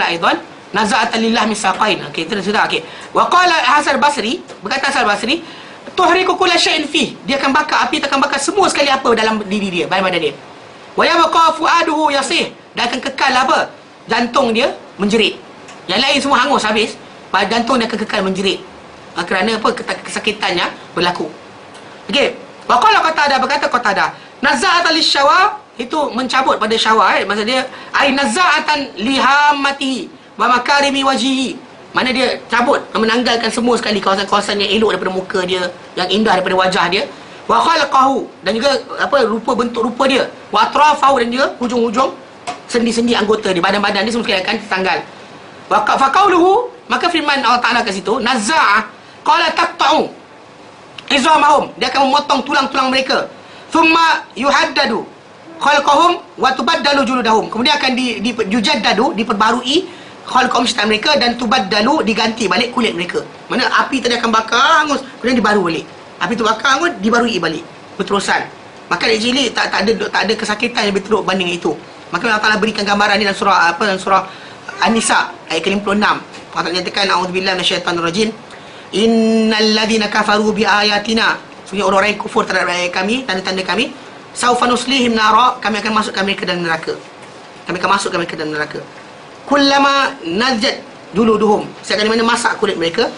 aidan naza'atan lillah min saqain. Okey, itu sudah. Okey, waqala Hasan Basri, berkata Hasan Basri, tuhriku kulla syai'in fi, dia akan bakar, api akan bakar semua sekali apa dalam diri dia, badan dia. Wa yabqa fuaduhu yasih, dan akan kekal apa, jantung dia menjerit. Yang lain semua hangus habis, jantung dia akan kekal menjerit, kerana apa, kesakitannya berlaku. Okey, waqala Qatadah, berkata Qatadah, naza'atan lisyawa, itu mencabut pada syawal, maksud dia ai naza'atan lihamatihi wa makarimi wajhihi, mana dia cabut, menanggalkan semua sekali kawasan-kawasan yang elok daripada muka dia, yang indah daripada wajah dia. Wa khalaqahu, dan juga apa, bentuk rupa dia. Wa atrafahu, dan juga hujung-hujung sendi-sendi anggota dia, badan-badan dia semua sekali akan tertanggal. Wa faqauluhu, maka firman Allah Taala kat situ, nazaa qala taqta'u izamahum, dia akan memotong tulang-tulang mereka. Thumma yuhaddadu khalqahum wa tubaddalu juludahum, kemudian akan dijujaddadu, diperbarui khalqahum, syaitan mereka, dan tubaddalu, diganti balik kulit mereka. Mana api tadi akan bakar hangus, kemudian dibaru balik. Api tu bakar hangus, dibarui balik berterusan. Maka actually tak ada kesakitan yang lebih teruk banding itu. Maka Allah Taala berikan gambaran ni dalam surah An-Nisa ayat ke-56. Allah nyatakan, a'udzubillahi minasyaitanirrajim, innal ladzina kafaru bi ayatina, sungguh orang-orang yang kufur terhadap ayat kami, tanda-tanda kami, saufa nuslihim nara, kami akan masukkan mereka ke dalam neraka. Kami akan masukkan mereka ke dalam neraka. Kullama najat juluduhum, sekali mana masak kulit mereka,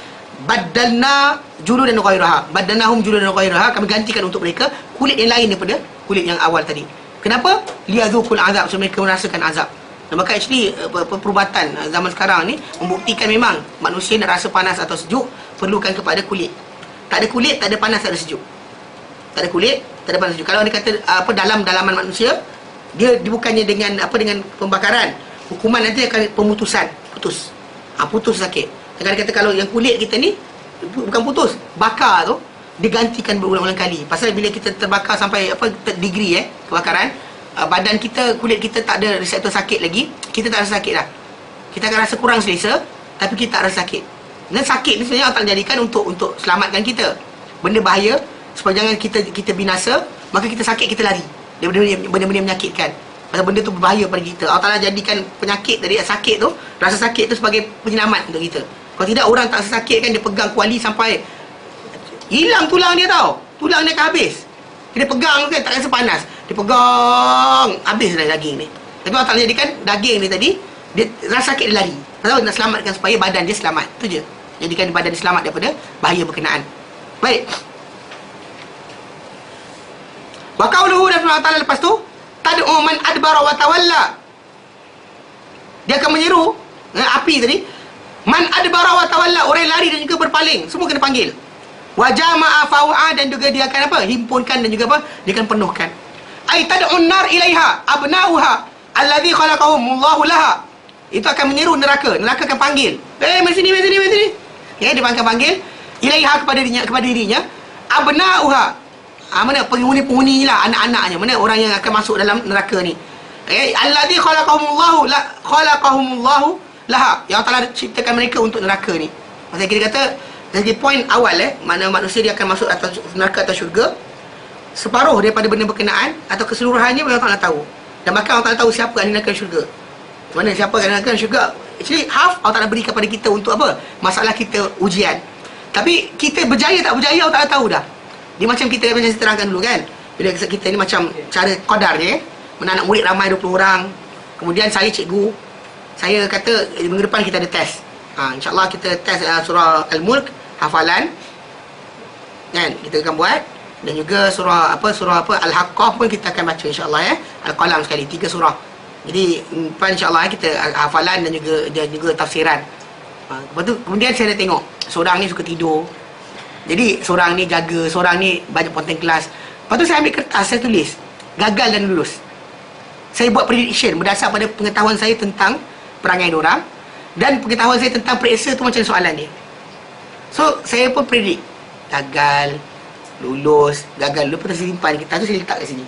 badalna juludan ghairaha, badalnahum juludan ghairaha, kami gantikan untuk mereka kulit yang lain daripada kulit yang awal tadi. Kenapa? Liyadzuqul azab, supaya mereka merasakan azab. Dan maka actually perubatan zaman sekarang ni membuktikan memang manusia nak rasa panas atau sejuk perlukan kepada kulit. Tak ada kulit, tak ada panas, tak ada sejuk. Tak ada kulit, tak ada panas, sejuk. Kalau dia kata dalaman manusia, dia bukannya dengan pembakaran, hukuman nanti akan pemutusan, putus. Putus sakit. Dia kata kalau yang kulit kita ni bukan putus, bakar tu digantikan berulang-ulang kali. Pasal bila kita terbakar sampai degree kebakaran, badan kita, kulit kita tak ada reseptor sakit lagi, kita tak rasa sakit dah. Kita akan rasa kurang selesa, tapi kita tak rasa sakit. Dan sakit ni sebenarnya Allah Ta'ala jadikan untuk selamatkan kita. Benda bahaya, supaya jangan kita binasa, maka kita sakit, kita lari daripada benda-benda yang menyakitkan. Pasal benda tu berbahaya pada kita. Allah Ta'ala jadikan penyakit dari sakit tu, rasa sakit tu sebagai penyelamat untuk kita. Kalau tidak, orang tak rasa sakit kan, dia pegang kuali sampai hilang tulang dia tau. Tulang dia akan habis. Dia pegang kan, tak rasa panas. Dia pegang, habis dah daging ni. Tapi Allah Ta'ala jadikan daging ni tadi, dia rasa sakit, dia lari. Pasal nak selamatkan supaya badan dia selamat. Itu je. Jadikan badan dia selamat daripada bahaya berkenaan. Baik. Wa qauluhu, dan Allah Ta'ala lepas tu, tad'u man adbara wa tawalla, dia akan menyeru api tadi, man adbara wa tawalla, orang yang lari dan juga berpaling, semua kena panggil. Wa jama'a fau'a, dan juga dia akan himpunkan dan juga dia akan penuhkan. Ai tad'un nar ilaiha abna'uha alladhi khalaqahumullahu laha, itu akan menyeru neraka akan panggil, mari sini. Ya, dia akan panggil ilaiha, kepada dirinya, abna'uha, mana penghuni-penghuni lah, anak-anaknya, mana orang yang akan masuk dalam neraka ni. Alladhi khalaqahumullahu laha, yang Allah Ta'ala ciptakan mereka untuk neraka ni. Maksudnya kita kata dari poin awal, mana manusia dia akan masuk atau neraka atau syurga, separuh daripada benda berkenaan atau keseluruhannya Allah Ta'ala tahu. Dan bahkan Allah Ta'ala tahu siapa ahli neraka dan syurga. Mana siapa ahli neraka dan syurga, actually half Allah Ta'ala beri kepada kita untuk apa? Masalah kita ujian. Tapi kita berjaya tak berjaya Allah Ta'ala tahu dah. Dia macam kita saya terangkan dulu kan, bila kita ni macam cara qadar dia, mana anak murid ramai 20 orang, kemudian saya cikgu, saya kata minggu depan kita ada test, InsyaAllah kita test surah Al-Mulk, hafalan kan, kita akan buat. Dan juga surah Al-Haqqah pun kita akan baca insyaAllah Al-Qalam sekali, 3 surah. Jadi insyaAllah kita hafalan dan juga tafsiran. Lepas tu kemudian saya dah tengok seorang ni suka tidur, jadi seorang ni jaga, seorang ni banyak ponteng kelas. Lepas tu saya ambil kertas, saya tulis gagal dan lulus. Saya buat prediction berdasar pada pengetahuan saya tentang perangai diorang dan pengetahuan saya tentang periksa tu macam soalan dia. So saya pun predict gagal, lulus, gagal, lulus. Lepas tu saya simpan kertas tu, saya letak kat sini,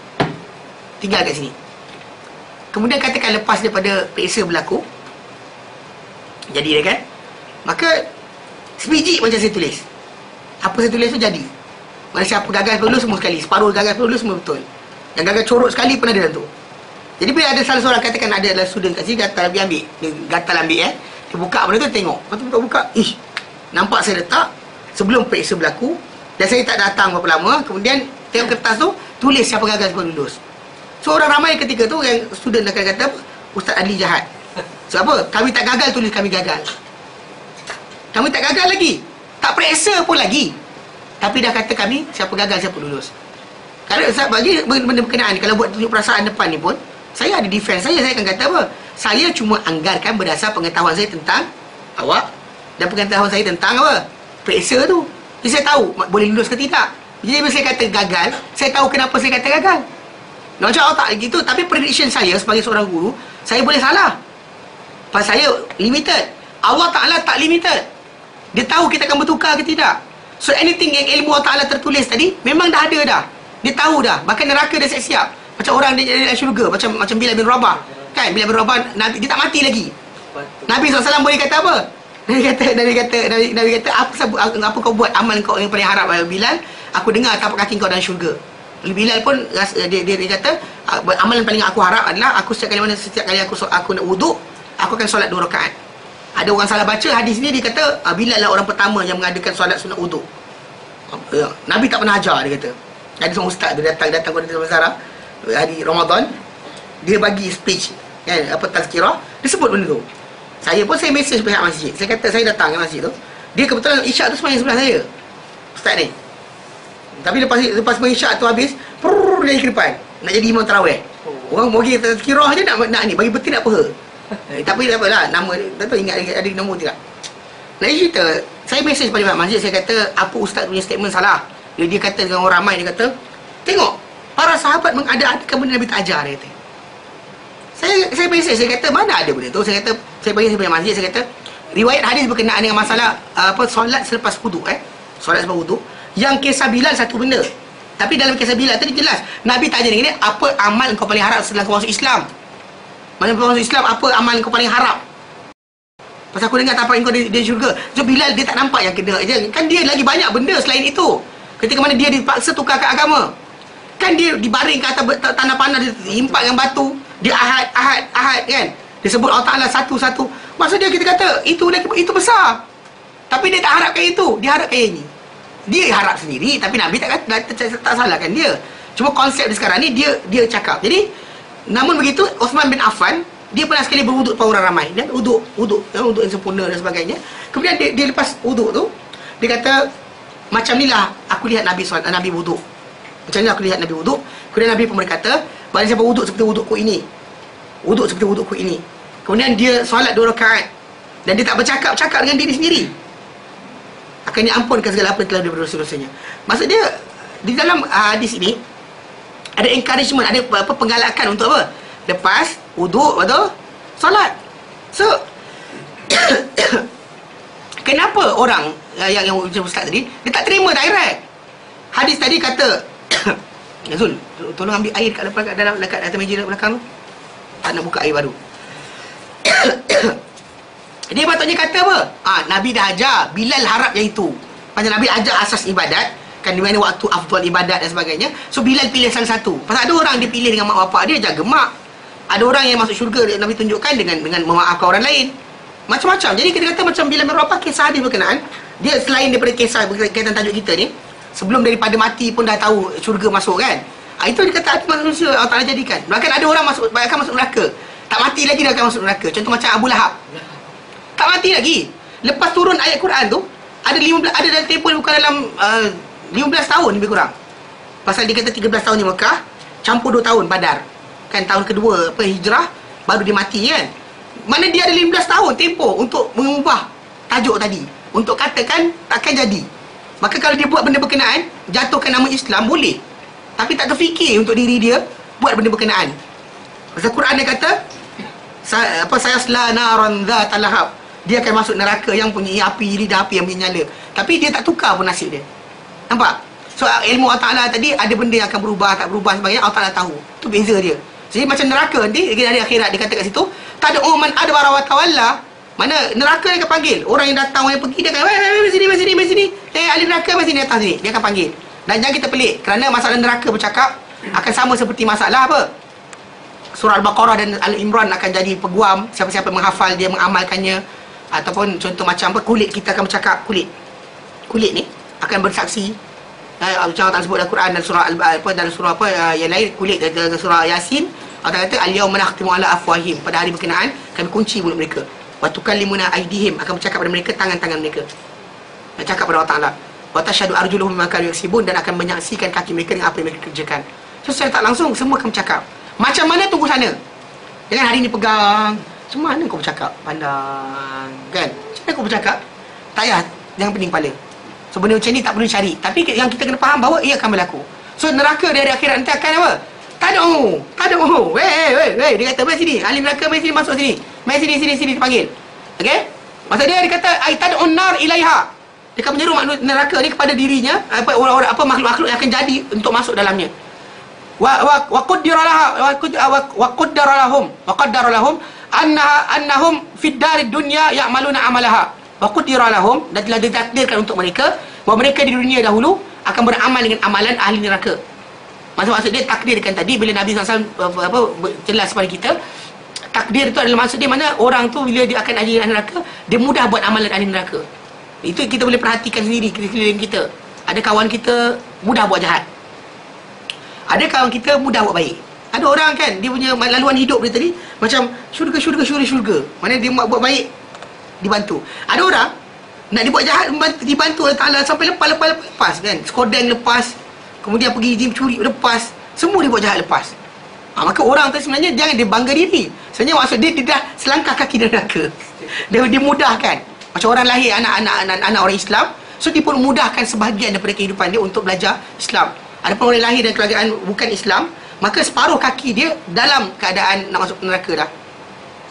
tinggal kat sini. kemudian katakan lepas daripada periksa berlaku, jadi dia kan, maka sebiji macam saya tulis, apa saya tulis tu jadi. Mana siapa gagal dulu semua sekali, separuh gagal dulu semua betul, yang gagal corok sekali pun ada dalam tu. Jadi bila ada salah seorang, katakan ada adalah student kat sini, gatal ambil, dia gatal ambil dia buka benda tu, tengok, lepas tu buka, nampak saya letak sebelum periksa berlaku, dan saya tak datang berapa lama, kemudian tengok kertas tu, tulis siapa gagal, siapa lulus. So orang ramai ketika tu yang student akan kata, Ustaz Adli jahat. Sebab apa? Kami tak gagal tulis kami gagal. Kami tak gagal lagi, tak periksa pun lagi, tapi dah kata kami siapa gagal, siapa lulus. Kalau bagi benda berkenaan, kalau buat tunjuk perasaan depan ni pun, saya ada defense saya akan kata apa? Saya cuma anggarkan berdasar pengetahuan saya tentang awak dan pengetahuan saya tentang apa? Periksa tu. Jadi saya tahu boleh lulus ke tidak. Jadi bila saya kata gagal, saya tahu kenapa saya kata gagal. Macam awak tak gitu, tapi prediction saya sebagai seorang guru, saya boleh salah. Pasal saya limited. Allah Ta'ala tak limited. Dia tahu kita akan bertukar ke tidak. So anything yang ilmu Allah Ta'ala tertulis tadi, memang dah ada dah. Dia tahu dah. Bahkan neraka dah siap-siap. Macam orang dia jadi syurga, macam Bilal bin Rabah. Kan Bilal bin Rabah, dia tak mati lagi. Nabi SAW boleh kata apa? Nabi kata apa kau buat amal kau yang paling harap Bilal? Aku dengar tapak kaki kau dalam syurga. Bilal pun dia kata amalan paling aku harap adalah aku setiap kali aku nak wuduk, aku akan solat 2 rakaat. Ada orang salah baca hadis ni, dia kata Bilal lah orang pertama yang mengadakan solat sunat wuduk. Nabi tak pernah ajar, dia kata. Ada seorang ustaz dia datang kepada Tuan Zara hari Ramadan, dia bagi speech kan, apa tazkirah, dia sebut benda tu. Saya message pihak masjid, saya kata saya datang ke masjid tu, dia kebetulan isyak tu semayang sebelah saya ustaz ni. Tapi lepas isyak tu habis, dia ke depan nak jadi imam tarawih. Orang bagi tazkirah je nak ni, bagi betul nak apa. Tapi tak apalah, nama tak tahu ingat ada nombor tidak. Lain cerita, saya message pada pihak masjid, saya kata apa ustaz punya statement salah. Dia kata dengan orang ramai, dia kata tengok para sahabat mengada-adakan benda Nabi tak ajar, dia kata. Saya message, saya kata mana ada benda tu. Saya kata, saya bagi saya punya masjid, saya kata riwayat hadis berkenaan dengan masalah solat selepas wuduk, solat selepas wuduk, yang kisah Bilal satu benda, tapi dalam kisah Bilal tadi jelas Nabi tanya dengan dia, apa amal kau paling harap setelah kau masuk Islam? Mana kau masuk Islam, apa amal kau paling harap? Pasal aku dengar tapak kau di syurga. So Bilal dia tak nampak yang kena je, kan dia lagi banyak benda selain itu. Ketika mana dia dipaksa tukar ke agama, kan dia dibaring ke atas tanah panas, dihimpak dengan batu, dia ahad kan, dia sebut Allah Ta'ala satu-satu. Maksud dia, kita kata itu besar, tapi dia tak harapkan itu, dia harapkan yang ini. Dia harap sendiri, tapi Nabi tak salahkan dia. Cuma konsep dia sekarang ni, dia cakap. Jadi namun begitu, Uthman bin Affan, dia pernah sekali berwuduk depan orang ramai. Dia wuduk yang sempurna dan sebagainya. Kemudian dia lepas wuduk tu, dia kata macam ni lah aku lihat Nabi wuduk. Macam ni aku lihat Nabi wuduk. Kemudian Nabi pun berkata, barang siapa wuduk seperti wudukku ini, wuduk seperti wudukku ini. Kemudian dia solat 2 rakaat, dan dia tak bercakap dengan diri sendiri, akan diampunkan segala apa yang telah berdosa-dosanya. Maksud dia, di dalam hadis ini ada encouragement, ada penggalakan untuk apa? Lepas wuduk, betul? Solat. So kenapa orang yang ustaz tadi, dia tak terima direct? Hadis tadi kata Zul, tolong ambil air dekat atas meja belakang tu. Tak nak buka air baru. Dia patutnya kata apa? Nabi dah ajar, Bilal harap yang itu. Macam Nabi ajar asas ibadat, kan di mana waktu afdal ibadat dan sebagainya. So Bilal pilih salah satu. Pasal ada orang dia pilih dengan mak bapak dia, jaga mak. Ada orang yang masuk syurga, Nabi tunjukkan dengan memaafkan orang lain. Macam-macam. Jadi kita kata macam Bilal bin Rabah, kisah dia berkenaan, dia selain daripada kisah berkaitan tajuk kita ni, sebelum daripada mati pun dah tahu syurga masuk kan. Itu dia kata hati manusia Allah Ta'ala jadikan. Bahkan ada orang akan masuk neraka, tak mati lagi dah akan masuk neraka. Contoh macam Abu Lahab, tak mati lagi. Lepas turun ayat Quran tu, ada dalam tempoh bukan dalam 15 tahun lebih kurang. Pasal dia kata 13 tahun di Mekah, campur 2 tahun Badar. Kan tahun kedua hijrah, baru dia mati kan. Mana dia ada 15 tahun tempoh untuk mengubah tajuk tadi, untuk katakan takkan jadi. Maka kalau dia buat benda berkenaan, jatuhkan nama Islam boleh, tapi tak terfikir untuk diri dia buat benda berkenaan. Pasal Quran dia kata sayasla naran dzatal lahab, dia akan masuk neraka yang punya api, lidah api yang menyala. Tapi dia tak tukar pun nasib dia. Nampak? So ilmu Allah Ta'ala tadi, ada benda yang akan berubah, tak berubah sebagainya, Allah Ta'ala tahu. Itu beza dia. Jadi macam neraka nanti di hari akhirat dia kata kat situ, tad'u man adbara wa tawalla. Mana neraka dia akan panggil orang yang datang, orang yang pergi, dia akan mari sini. Ahli neraka mari sini, datang sini. Dia akan panggil. Dan jangan kita pelik, kerana masalah neraka bercakap akan sama seperti masalah apa? Surah Al-Baqarah dan Al-Imran akan jadi peguam. Siapa-siapa menghafal dia, mengamalkannya. Ataupun contoh macam apa, kulit kita akan bercakap. Kulit ni akan bersaksi. Macam Allah sebut dalam Quran dan surah dalam surah yang lain, kulit dalam surah Yasin, Allah kata al-yawma nakhtimu ala afwahim, pada hari berkenaan kami kunci mulut mereka. Wa tukallimuna aydihim, akan bercakap pada mereka tangan-tangan mereka. Dan cakap pada Allah Taala. Wa tashhadu arjuluhum bima kanu yaksibun, dan akan menyaksikan kaki mereka dengan apa yang mereka kerjakan. So secara tak langsung semua akan bercakap. Macam mana tunggu sana? Jangan hari ni pegang. Macam mana kau bercakap? Pandang, kan? Macam mana kau bercakap? Tak payah, jangan pening kepala. So benda macam ni tak perlu cari. Tapi yang kita kena faham bahawa ia akan berlaku. So neraka dari akhirat nanti akan apa? Tad'u. Weh. Dia kata, mari sini. Ahli neraka, mari sini, masuk sini. Mari sini dipanggil. Okey? Maksud dia kata, ai tad'un nar ilaiha. Dia akan menyeru neraka ni kepada dirinya, orang-orang makhluk-makhluk yang akan jadi untuk masuk dalamnya. Wa qaddara lahum annahum fid darid dunya ya'maluna amalaha. Wa qaddara lahum, dan telah ditakdirkan untuk mereka bahawa mereka di dunia dahulu akan beramal dengan amalan ahli neraka. Maksud dia takdirkan tadi bila Nabi SAW jelas kepada kita, takdir itu adalah maksud dia mana orang tu bila dia akan ahli neraka, dia mudah buat amalan ahli neraka. Itu kita boleh perhatikan sendiri di sekeliling kita. Ada kawan kita mudah buat jahat, ada kawan kita mudah buat baik. Ada orang kan, dia punya laluan hidup dia tadi macam syurga. Mana dia buat baik dibantu. Ada orang nak dibuat jahat dibantu Allah Ta'ala sampai lepas kan. Skodeng lepas, kemudian pergi gym curi lepas, semua dia buat jahat lepas. Maka orang tu sebenarnya jangan dia bangga diri. Sebenarnya maksud dia dah selangkah kaki dari neraka. Dia mudahkan. Macam orang lahir anak orang Islam, so dia pun mudahkan sebahagian daripada kehidupan dia untuk belajar Islam. Ada pun orang lahir dari keluargaan bukan Islam, maka separuh kaki dia dalam keadaan nak masuk neraka dah.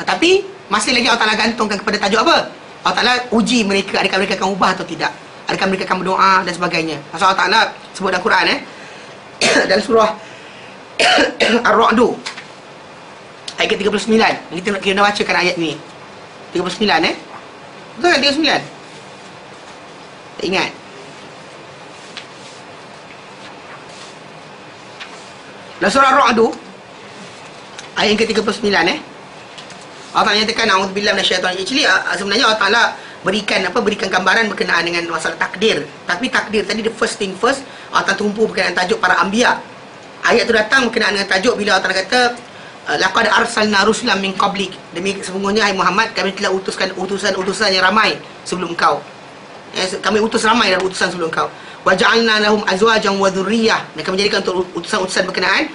Tapi masih lagi Allah Ta'ala gantungkan kepada tajuk apa? Allah Ta'ala uji mereka, adakah mereka akan ubah atau tidak, adakah mereka akan berdoa dan sebagainya. Pasal Allah Ta'ala sebut dalam Quran dalam surah Ar-Ra'd ayat ke-39. Kita nak bacakan ayat ni 39 betul kan 39? Tak ingat. Dalam surah Ar-Ra'd ayat ke-39 Allah Ta'ala nyatakan a'udzubillahi minasyaitanir rajim. Sebenarnya Allah Ta'ala berikan gambaran berkenaan dengan masalah takdir. Tapi takdir tadi the first thing first, Allah Ta'ala tumpu berkenaan tajuk para anbiya. Ayat tu datang berkenaan dengan tajuk bila Allah Ta'ala kata laqad arsalna rusulan min qablik, demi sesungguhnya hai Muhammad kami telah utuskan utusan-utusan yang ramai sebelum engkau. Kami utus ramai dalam utusan sebelum engkau. Wa ja'alna lahum azwajan wa dhurriyyah, dan kami jadikan untuk utusan-utusan berkenaan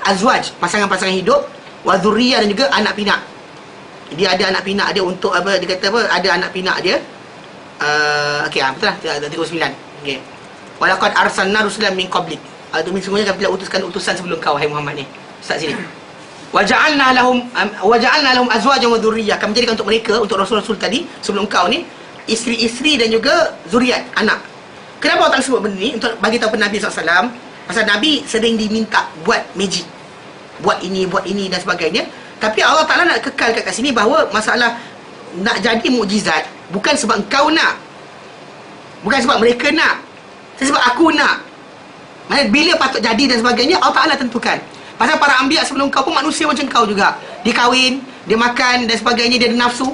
azwaj, pasangan-pasangan hidup, wa dhurriyyah, dan juga anak pinak. Dia ada anak pinak dia untuk apa, dia kata apa, ada anak pinak dia. Okey, betul lah 39. Okey. Wa laqad arsalna rusulan min qablik, demi sesungguhnya kami telah utuskan utusan sebelum kau hai Muhammad ni. Start sini. Wa ja'alna lahum azwajan wa dhurriyyah, kami jadikan untuk mereka, untuk rasul-rasul tadi sebelum kau ni, isteri-isteri dan juga zuriat, anak. Kenapa Allah sebut benda ni? Untuk bagi tahu kepada Nabi SAW. Pasal Nabi sering diminta buat magic, buat ini dan sebagainya. Tapi Allah Ta'ala nak kekalkan kat sini bahawa masalah nak jadi mukjizat bukan sebab engkau nak, bukan sebab mereka nak, tapi sebab aku nak. Maksudnya bila patut jadi dan sebagainya Allah Ta'ala tentukan. Pasal para anbiya sebelum kau pun manusia macam kau juga. Dia kahwin, dia makan dan sebagainya, dia ada nafsu.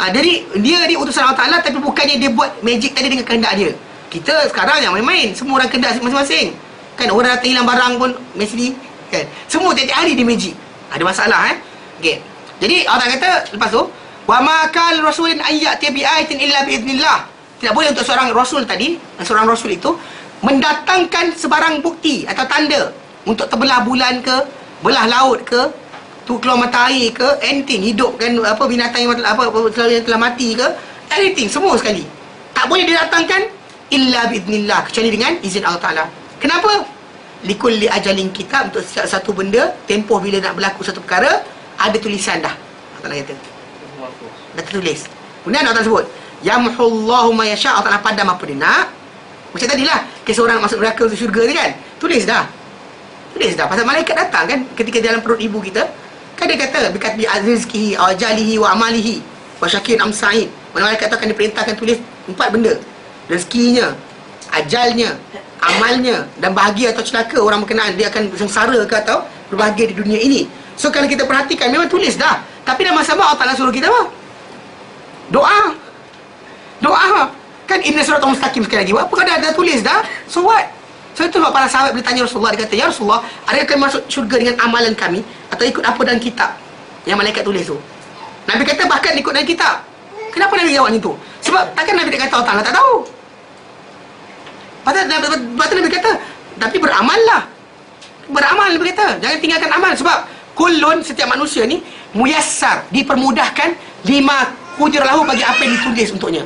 Jadi dia ni utusan Allah Ta'ala, tapi bukannya dia buat magic tadi dengan kehendak dia. Kita sekarang yang main-main, semua orang kehendak masing-masing. Kan orang datang hilang barang pun mesti kan. Semua tiap-tiap hari dia magic. Ada masalah Okey. Jadi Allah kata lepas tu, wa ma kal rasulin ayyati bi ayatin illa bi idznillah. Tidak boleh untuk seorang rasul tadi, seorang rasul itu mendatangkan sebarang bukti atau tanda untuk terbelah bulan ke, belah laut ke, tu keluar matahari ke, anything, hidupkan apa binatang yang telah mati ke, anything, semua sekali. Tak boleh didatangkan illa bi idznillah, kecuali dengan izin Allah Ta'ala. Kenapa? Likulli ajalin kitab, untuk setiap satu benda, tempoh bila nak berlaku satu perkara, ada tulisan dah. Allah kata dah tertulis. Kemudian Allah sebut yamhullahu ma yasha, Allah padam apa dia nak. Macam tadilah kisah orang masuk neraka ke syurga ni kan, tulis dah. Tulis dah. Pasal malaikat datang kan ketika dalam perut ibu kita. Kan dia kata bikat bi azrizkihi wa ajalihi wa amalihi wa syakin am sa'id. Malaikat tu akan diperintahkan tulis 4 benda. Rezekinya, ajalnya, amalnya, dan bahagia atau celaka orang berkenaan, dia akan sengsara ke atau berbahagia di dunia ini. So kalau kita perhatikan memang tulis dah. Tapi dah masa-masa Allah Ta'ala suruh kita apa? Doa. Kan inna siratal mustaqim sekali lagi. Apa kau dah tulis dah? So what? So itu sebab para sahabat bertanya Rasulullah. Dia kata, ya Rasulullah, adakah kami masuk syurga dengan amalan kami atau ikut apa dalam kitab yang malaikat tulis tu? Nabi kata bahkan ikut dalam kitab. Kenapa Nabi jawab macam tu? Sebab takkan Nabi dia kata Allah Ta'ala tak tahu. Pasal Nabi kata, tapi beramallah. Beramal Nabi kata. Jangan tinggalkan amal. Sebab kulun, setiap manusia ni muyassar, dipermudahkan lima qudiralahu bagi apa yang ditulis untuknya.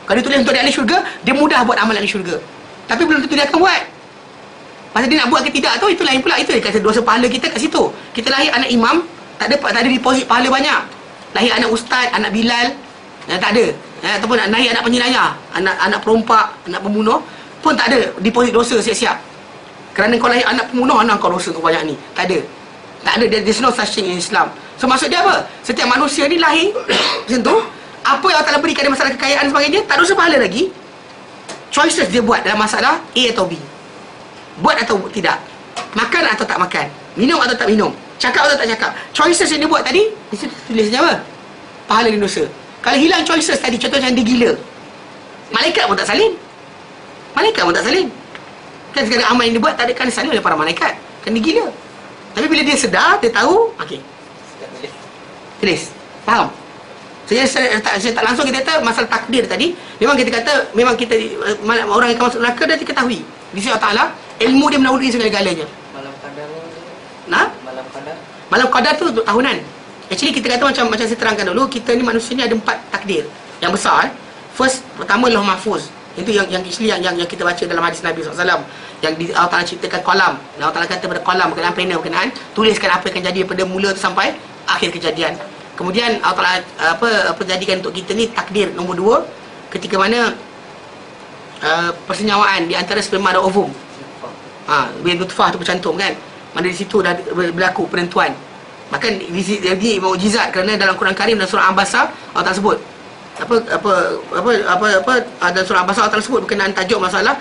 Kalau ditulis untuk ahli syurga, dia mudah buat amalan ahli syurga. Tapi belum tentu dia akan buat. Pasal dia nak buat ke tidak tu, itu lain pula. Itu dia kata dosa pahala kita kat situ. Kita lahir anak imam, tak ada deposit pahala banyak. Lahir anak ustaz, anak Bilal, tak ada. Ataupun lahir anak penyinaya, anak perompak, anak pembunuh, pun tak ada deposit dosa siap-siap. Kerana kau lahir anak pembunuh, anak kau dosa kau banyak ni. Tak ada. There's no such thing in Islam. So maksud dia apa? Setiap manusia ni lahir macam tu. Apa yang Allah Ta'ala berikan dia masalah kekayaan dan sebagainya, tak dosa pahala lagi. Choices dia buat dalam masalah A atau B. Buat atau tidak, makan atau tak makan, minum atau tak minum, cakap atau tak cakap. Choices yang dia buat tadi, di situ tulisnya apa? Pahala dan dosa. Kalau hilang choices tadi, contoh macam dia gila, malaikat pun tak salin. Kan segala amal yang dia buat tak ada kan salin oleh para malaikat. Kan dia gila. Tapi bila dia sedar, dia tahu, okey, tulis. Faham? Saya tak langsung kita kata masalah takdir tadi. Memang kita kata, memang kita orang yang akan masuk neraka dah diketahui di sisi Allah Ta'ala. Ilmu dia menahului segala-galanya.
Malam qadar.
Malam qadar tu untuk tahunan. Actually kita kata macam saya terangkan dulu, kita ni manusia ni ada 4 takdir yang besar. First, pertama Lauh Mahfuz. Itu yang kita baca dalam hadis Nabi SAW. Yang Allah Ta'ala ciptakan kolam. Allah Ta'ala kata pada kolam berkenaan pena berkenaan, tuliskan apa yang akan jadi daripada mula tu sampai akhir kejadian. Kemudian Allah Ta'ala jadikan untuk kita ni takdir nombor 2, ketika mana persenyawaan di antara sperma dan ovum. Bila nutfah tu bercantum kan, mana di situ dah berlaku penentuan. Bahkan ini mukjizat kerana dalam Quran Karim dan surah Al-Basa Allah Ta'ala sebut dalam surah Al-Basa Allah Ta'ala sebut berkenaan tajuk masalah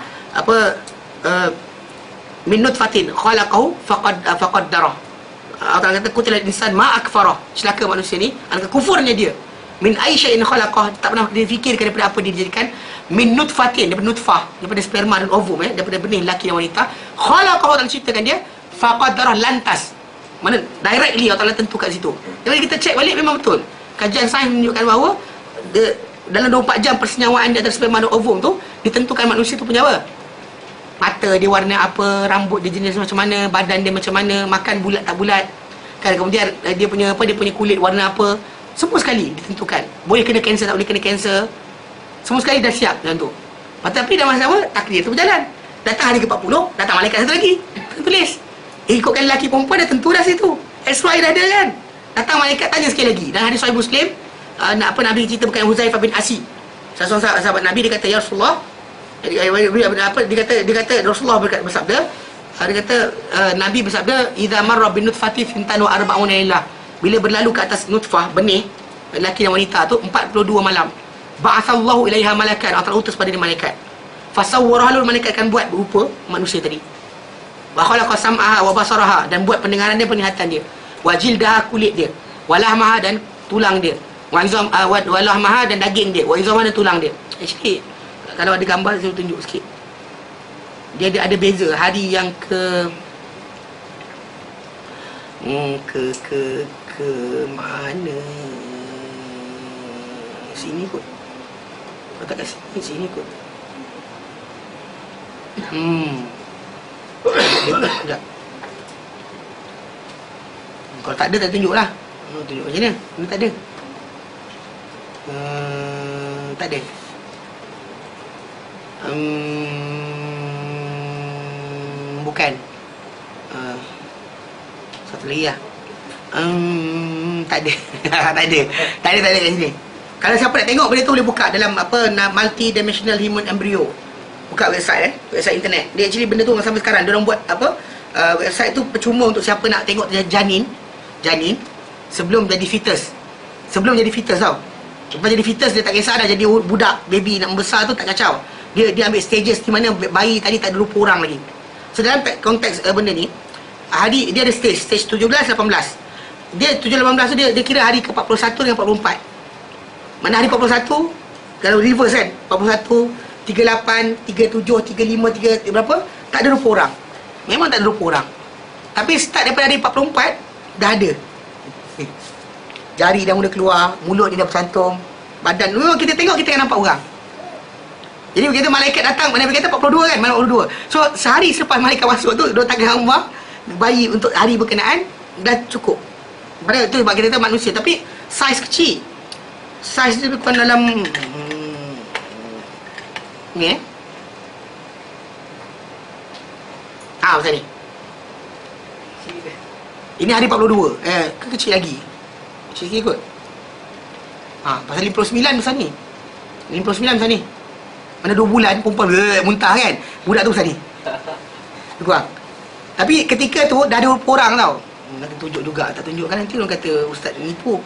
min nutfatin khalaqahu faqaddarah. Allah Ta'ala kata kutilal insan ma akfarah. Celaka manusia ni, alangkah kufurnya dia. Min ay syai'in khalaqah, tak pernah dia fikirkan daripada apa dia dijadikan. Min nutfatin, daripada nutfah, daripada sperma dan ovum, daripada benih lelaki dan wanita. Khalaqahu, Allah ciptakan dia, faqaddarah, lantas. Mana directly Allah Ta'ala tentu kat situ. Jadi kita cek balik, memang betul. Kajian sains menunjukkan bahawa dalam 24 jam persenyawaan di antara sperma dan ovum tu ditentukan manusia tu punya apa? Mata dia warna apa, rambut dia jenis macam mana, badan dia macam mana, makan bulat tak bulat kan, kemudian dia punya kulit warna apa, semua sekali ditentukan. Boleh kena kanser, tak boleh kena kanser, semua sekali dah siap dalam tu. Tapi dah masa-masa takdir tu berjalan. Datang hari ke-40, datang malaikat satu lagi, tulis ikutkan lelaki perempuan dah tentu dah situ, SY dah ada kan. Datang malaikat tanya sekali lagi. Dan hadis Sahih Muslim, Nabi cerita berkaitan Huzaifah bin Asi, salah seorang sahabat Nabi. Dia kata, ya Rasulullah, dia kata Rasulullah bersabda, dia kata Nabi bersabda, idza marra bin nutfati fintan wa arba'una lailah, bila berlalu ke atas nutfah, benih lelaki dan wanita tu 42 malam, ba'atsallahu ilaiha malakan, Allah utus pada dia malaikat, fasawwaraha, malaikat akan buat berupa manusia tadi, wa khalaqa sam'aha wa basaraha, dan buat pendengaran dia, penglihatan dia, wa jildaha, kulit dia, wa lahmaha, dan tulang dia, wa lahmaha, dan daging dia, wa izamaha, dan tulang dia. Sikit kalau ada gambar saya tunjuk sikit. Dia ada beza hari yang ke mana, sini kot, letak kat sini kot. Sekejap. Kalau tak ada tak tunjuk lah. Tunjuk macam mana? Ini tak ada. Tak ada. Bukan. Satu lagi lah. Tak ada. Tak ada kat sini. Kalau siapa nak tengok, benda tu boleh buka dalam multi-dimensional human embryo. Buka website internet. Dia actually benda tu sampai sekarang dia orang buat website tu percuma untuk siapa nak tengok janin sebelum jadi fetus. Sebelum jadi fetus tau. Lepas jadi fetus dia tak kisah dah jadi budak, baby nak membesar tu tak kacau. Dia ambil stages di mana bayi tadi tak ada rupa orang lagi. So dalam konteks benda ni, hari dia ada stage 17, 18. Dia 7, 18 tu dia kira hari ke-41 dengan 44. Mana hari 41 kalau reverse kan, 41, 38, 37, 35, 3 berapa? Tak ada rupa orang. Memang tak ada rupa orang. Tapi start daripada hari 44 dah ada. Jari dah mula keluar, mulut dia dah bercantum, badan memang kita tengok kita akan nampak orang. Jadi begitu malaikat datang, mana berkata 42 kan, malam 42. So sehari selepas malaikat masuk tu, dia tak gambar bayi untuk hari berkenaan dah cukup. Padahal tu sebab kita tahu manusia, tapi saiz kecil. Saiz dia bukan dalam ni macam ni. Ini hari 42. Kecil lagi. Kecil sikit kot. Pasal 59 besar ni. 59 besar ni. Mana 2 bulan perempuan muntah kan. Budak tu besar ni. Kurang. Tapi ketika tu dah ada orang tau. Nanti tunjuk juga. Tak tunjuk kan nanti orang kata ustaz nipu.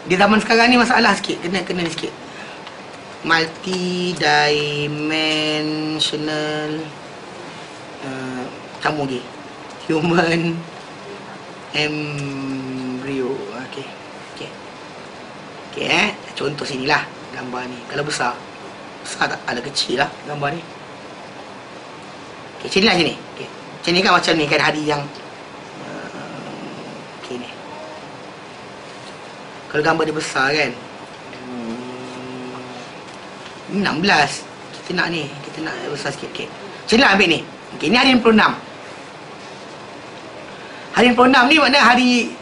Di zaman sekarang ni masalah sikit. Kena ni sikit. Multi-dimensional kamu lagi human embryo. Okey. Contoh sinilah gambar ni. Kalau besar tak ada, kecil lah gambar ni. Okey, sinilah sini. Okey. Macam ni kan, macam ni kan hari yang okey ni. Kalau gambar dia besar kan 16. Kita nak besar sikit. Okey. Macam ni lah ambil ni. Okey, ni hari 26. Hari 26 ni makna hari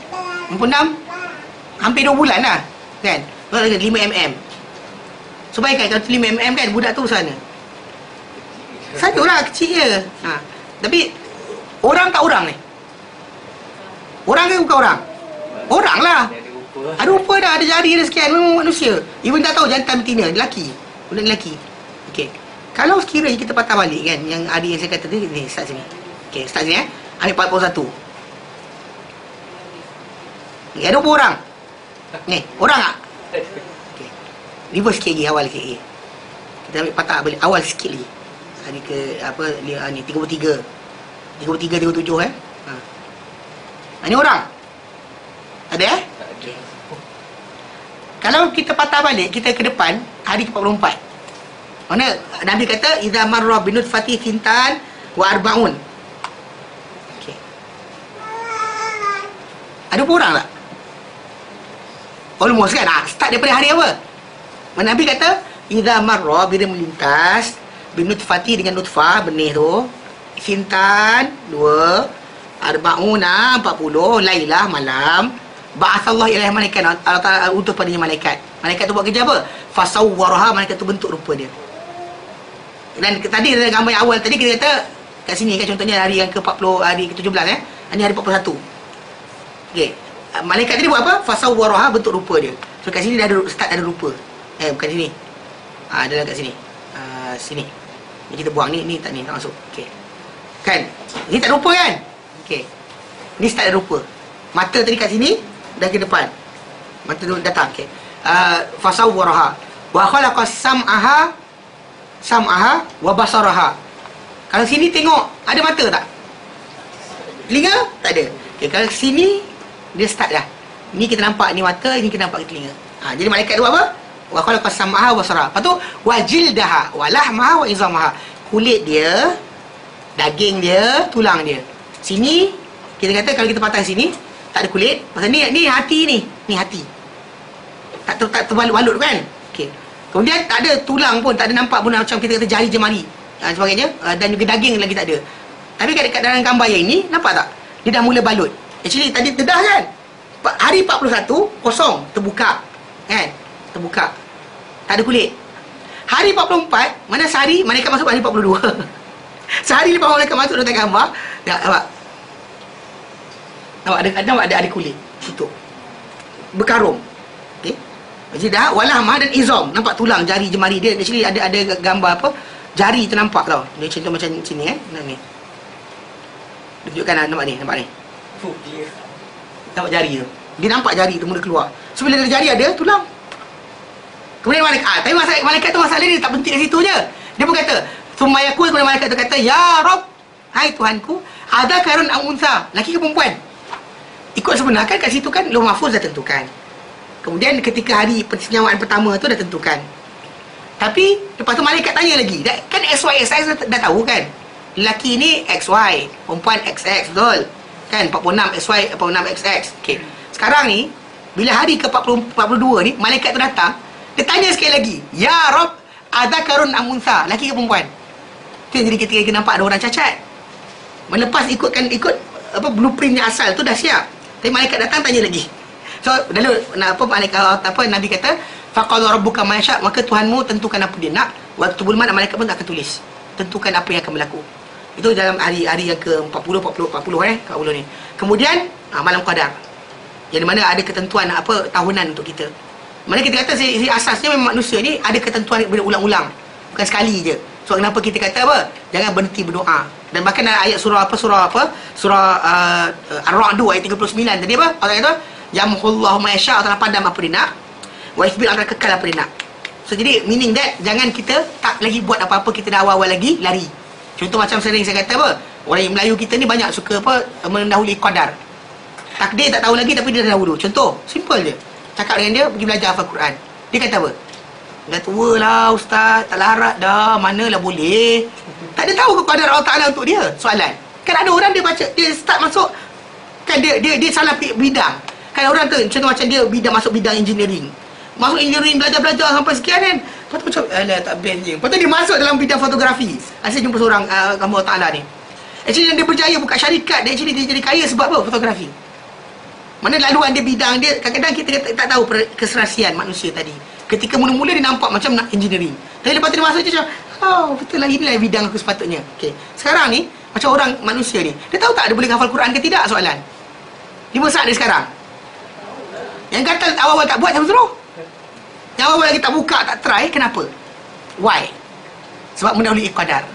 26 hampir 2 bulan lah kan. Kalau 5mm. So bayangkan kalau 5mm kan, budak tu sana. Satu lah kecil je. Tapi orang tak orang ni. Orang ke bukan orang? Orang lah. Ada rupa dah, ada jari, ada sekian. Memang manusia. Even tak tahu jantan betina, lelaki. Budak lelaki. Okey. Kalau sekiranya kita patah balik kan, yang hari yang saya kata tadi ni, start sini. Okey, start sini hari 41. Ni ada berapa orang? Ni, orang tak? Okey. Reverse sikit lagi, awal sikit lagi. Kita ambil patah balik awal sikit lagi. Hari ke apa ni 33. 37 Ni orang. Ada Okey. Kalau kita patah balik, kita ke depan hari ke-44. Mana Nabi kata idza marra binutfati fintan wa arbaun. Okey. Ada berapa orang tak? Almost kan? Start daripada hari apa? Mana Nabi kata idza marra, bila melintas binutfati dengan nutfah benih tu, fintan 2, arbauna 40, lailah malam, ba'athallahu ilaihi malaikat, Allah Taala utus padanya malaikat. Malaikat tu buat kerja apa? Fasawwaraha, malaikat tu bentuk rupa dia. Dan tadi dalam gambar yang awal tadi kita kata kat sini kan, contohnya hari yang ke-40, hari ke-17 ini hari 41. Okey. Malaikat tadi buat apa? Fasawwaraha, bentuk rupa dia. So kat sini dah ada start ada rupa. Bukan sini. Ada kat sini. Sini. Ni kita buang ni tak masuk. Okey. Kan? Ni tak ada rupa kan? Okey. Ni start ada rupa. Mata tadi kat sini dah ke depan. Mata tu datang. Okey. Fasawwaraha wa khalaqa sam'aha wa basaraha. Kalau sini tengok ada mata tak? Telinga? Tak ada. Okey, kalau sini dia start dah. Ni kita nampak ni mata, ni kita nampak telinga. Jadi malaikat tu apa? Wa khalaqa sam'aha wa basaraha. Lepas tu wa jildaha wa lahmaha wa izamaha. Kulit dia, daging dia, tulang dia. Sini kita kata kalau kita patah sini tak ada kulit. Pasal ni hati ni. Ni hati. Tak terbalut-balut kan? Okey. Kemudian tak ada tulang pun, tak ada nampak pun macam kita kata jari jemari sebagainya, dan juga daging lagi tak ada. Tapi kat dalam gambar yang ini nampak tak? Dia dah mula balut. Actually tadi dedah kan? Hari 41 kosong, terbuka. Kan? Terbuka. Tak ada kulit. Hari 44, mana sehari malaikat masuk hari 42. Sehari lepas malaikat masuk dalam gambar, nampak? Nampak ada kulit. Tutup. Berkarung. Okey. Jadi dah walahmah dan izam, nampak tulang, jari, jemari dia. Actually ada gambar apa? Jari ternampak tau. Dia contoh macam sini kan. Ni. Dia tunjukkan nampak ni.
Dia.
Nampak jari tu. Dia nampak jari tu mula keluar. So bila jari ada tulang. Kemudian tapi malaikat tu masalah dia tak berhenti di situ je. Dia pun kata, Sumayakul, kemudian malaikat tu kata, Ya Rabb, hai Tuhanku, ada karun amunsa, laki ke perempuan? Ikut sebenar kan kat situ kan Lauh Mahfuz dah tentukan. Kemudian ketika hari persenyawaan pertama tu dah tentukan. Tapi lepas tu malaikat tanya lagi. Kan XY dah tahu kan. Lelaki ni XY, perempuan XX, betul? Kan 46 XY, 46 XX. Okey. Sekarang ni bila hari ke-42 ni malaikat tu datang, dia tanya sekali lagi, Ya Rabb, ada karun amunsa, lelaki ke perempuan? Tu yang jadi ketika kita nampak ada orang cacat. Melepas ikut blueprintnya asal tu dah siap. Tapi malaikat datang tanya lagi. So lalu Nabi kata, faqala rabbuka ma yasha, maka Tuhanmu tentukan apa dia nak. Waktu bulman malaikat pun akan tulis tentukan apa yang akan berlaku. Itu dalam hari-hari yang ke-40 40 ni. Kemudian malam qadar, yang mana ada ketentuan tahunan untuk kita. Mana kita kata asasnya memang manusia ni ada ketentuan berulang-ulang, bukan sekali je. So kenapa kita kata jangan berhenti berdoa. Dan bahkan dalam ayat surah Ar-Ra'd ayat 39 tadi Allah kata, Yamhullahu ma yasha, Allah padam apa dia nak, wa isbil, Allah kekal apa dia nak. So jadi meaning that jangan kita tak lagi buat apa-apa, kita dah awal-awal lagi lari. Contoh macam sering saya kata orang Melayu kita ni banyak suka mendahului qadar. Takdir tak tahu lagi tapi dia dah dahulu. Contoh simple je, cakap dengan dia pergi belajar hafal Quran. Dia kata apa? Dah tua lah ustaz, tak larat dah, manalah boleh. Tak ada tahu ke qadar Allah Ta'ala untuk dia. Soalan, kan ada orang dia baca, dia start masuk, kan dia salah bidang. Kan orang tu contoh macam dia masuk bidang engineering, masuk engineering, belajar sampai sekian kan. Lepas tu macam alah tak best je. Lepas tu dia masuk dalam bidang fotografi. Saya jumpa seorang hamba Allah Ta'ala ni, actually dia berjaya buka syarikat, dia jadi kaya sebab apa? Fotografi. Mana laluan dia, bidang dia, kadang-kadang kita tak tahu keserasian manusia tadi. Ketika mula-mula dia nampak macam nak engineering, tapi lepas tu dia masuk macam, betul lah, inilah bidang aku sepatutnya. Okay. Sekarang ni macam orang manusia ni, dia tahu tak dia boleh hafal Quran ke tidak? Soalan 5 saat dia sekarang. Yang kata awal-awal tak buat, jangan suruh. Yang awal lagi tak buka, tak try, kenapa? Why? Sebab mendahului qadar.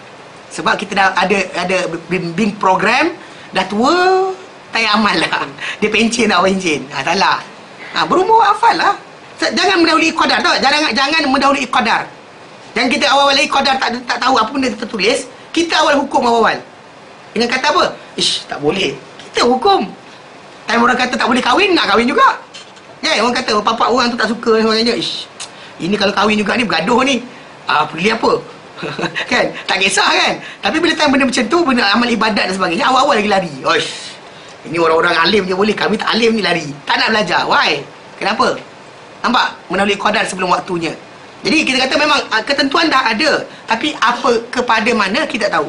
Sebab kita dah ada bimbing program, dah tua, tak payah amal lah. Dia pencen tak pencen. Salah. Berumur hafal lah. Jangan mendahului qadar, tahu? Jangan mendahului qadar. Jangan kita awal-awal lagi qadar tak tahu apa benda tertulis, kita awal hukum awal-awal. Dengan kata apa? Ish, tak boleh. Kita hukum. Time orang kata tak boleh kahwin, nak kahwin juga. Ya, orang kata papa orang tu tak suka sebenarnya. Ish, ini kalau kahwin juga ni bergaduh ni. Peduli apa? Kan? Tak kisah kan? Tapi bila time benda macam tu, benda amal ibadat dan sebagainya, awal-awal lagi lari. Oish, ini orang-orang alim je boleh, kami tak alim ni lari. Tak nak belajar. Why? Kenapa? Nampak? Mendahului qadar sebelum waktunya. Jadi kita kata memang ketentuan dah ada, tapi apa kepada mana kita tak tahu.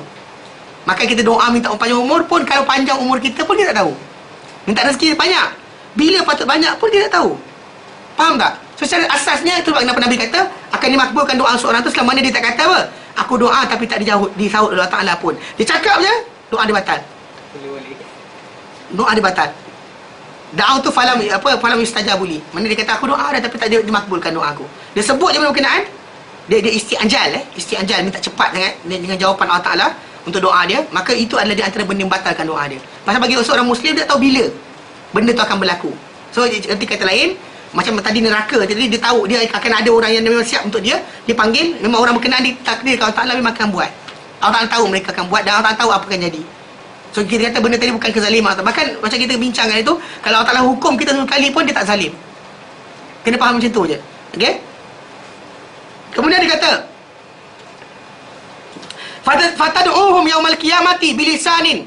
Maka kita doa minta panjang umur pun, kalau panjang umur kita pun kita tak tahu. Minta rezeki banyak, bila patut banyak pun kita tak tahu. Faham tak? So secara asasnya itu kenapa Nabi kata akan dimakbulkan doa seorang tu selama mana dia tak kata apa? Aku doa tapi tak disahut oleh Allah Ta'ala pun. Dia cakap je, doa dia batal. Doa dia batal. Doa tu falam yustajabuli. Mana dia kata aku doa dah tapi tak dimakbulkan doa aku. Dia sebut je benda berkenaan. Dia isti'anjal, minta cepat dengan jawapan Allah Ta'ala untuk doa dia. Maka itu adalah di antara benda yang batalkan doa dia. Pasal bagi seorang Muslim, dia tahu bila benda tu akan berlaku. So nanti kata lain, macam tadi neraka, jadi dia tahu dia akan ada orang yang memang siap untuk dia panggil. Memang orang berkenaan ditakdir kalau Allah Ta'ala memang akan buat. Allah Ta'ala tahu mereka akan buat dan Allah Ta'ala tahu apa akan jadi. So kita kata benda tadi bukan kezaliman. Bahkan macam kita bincangkan itu, kalau Allah Ta'ala hukum kita sekali pun dia tak zalim. Kena faham macam tu je. Okay? Kemudian dia kata, Fatadu'uhum yaumal qiyamati bilisanin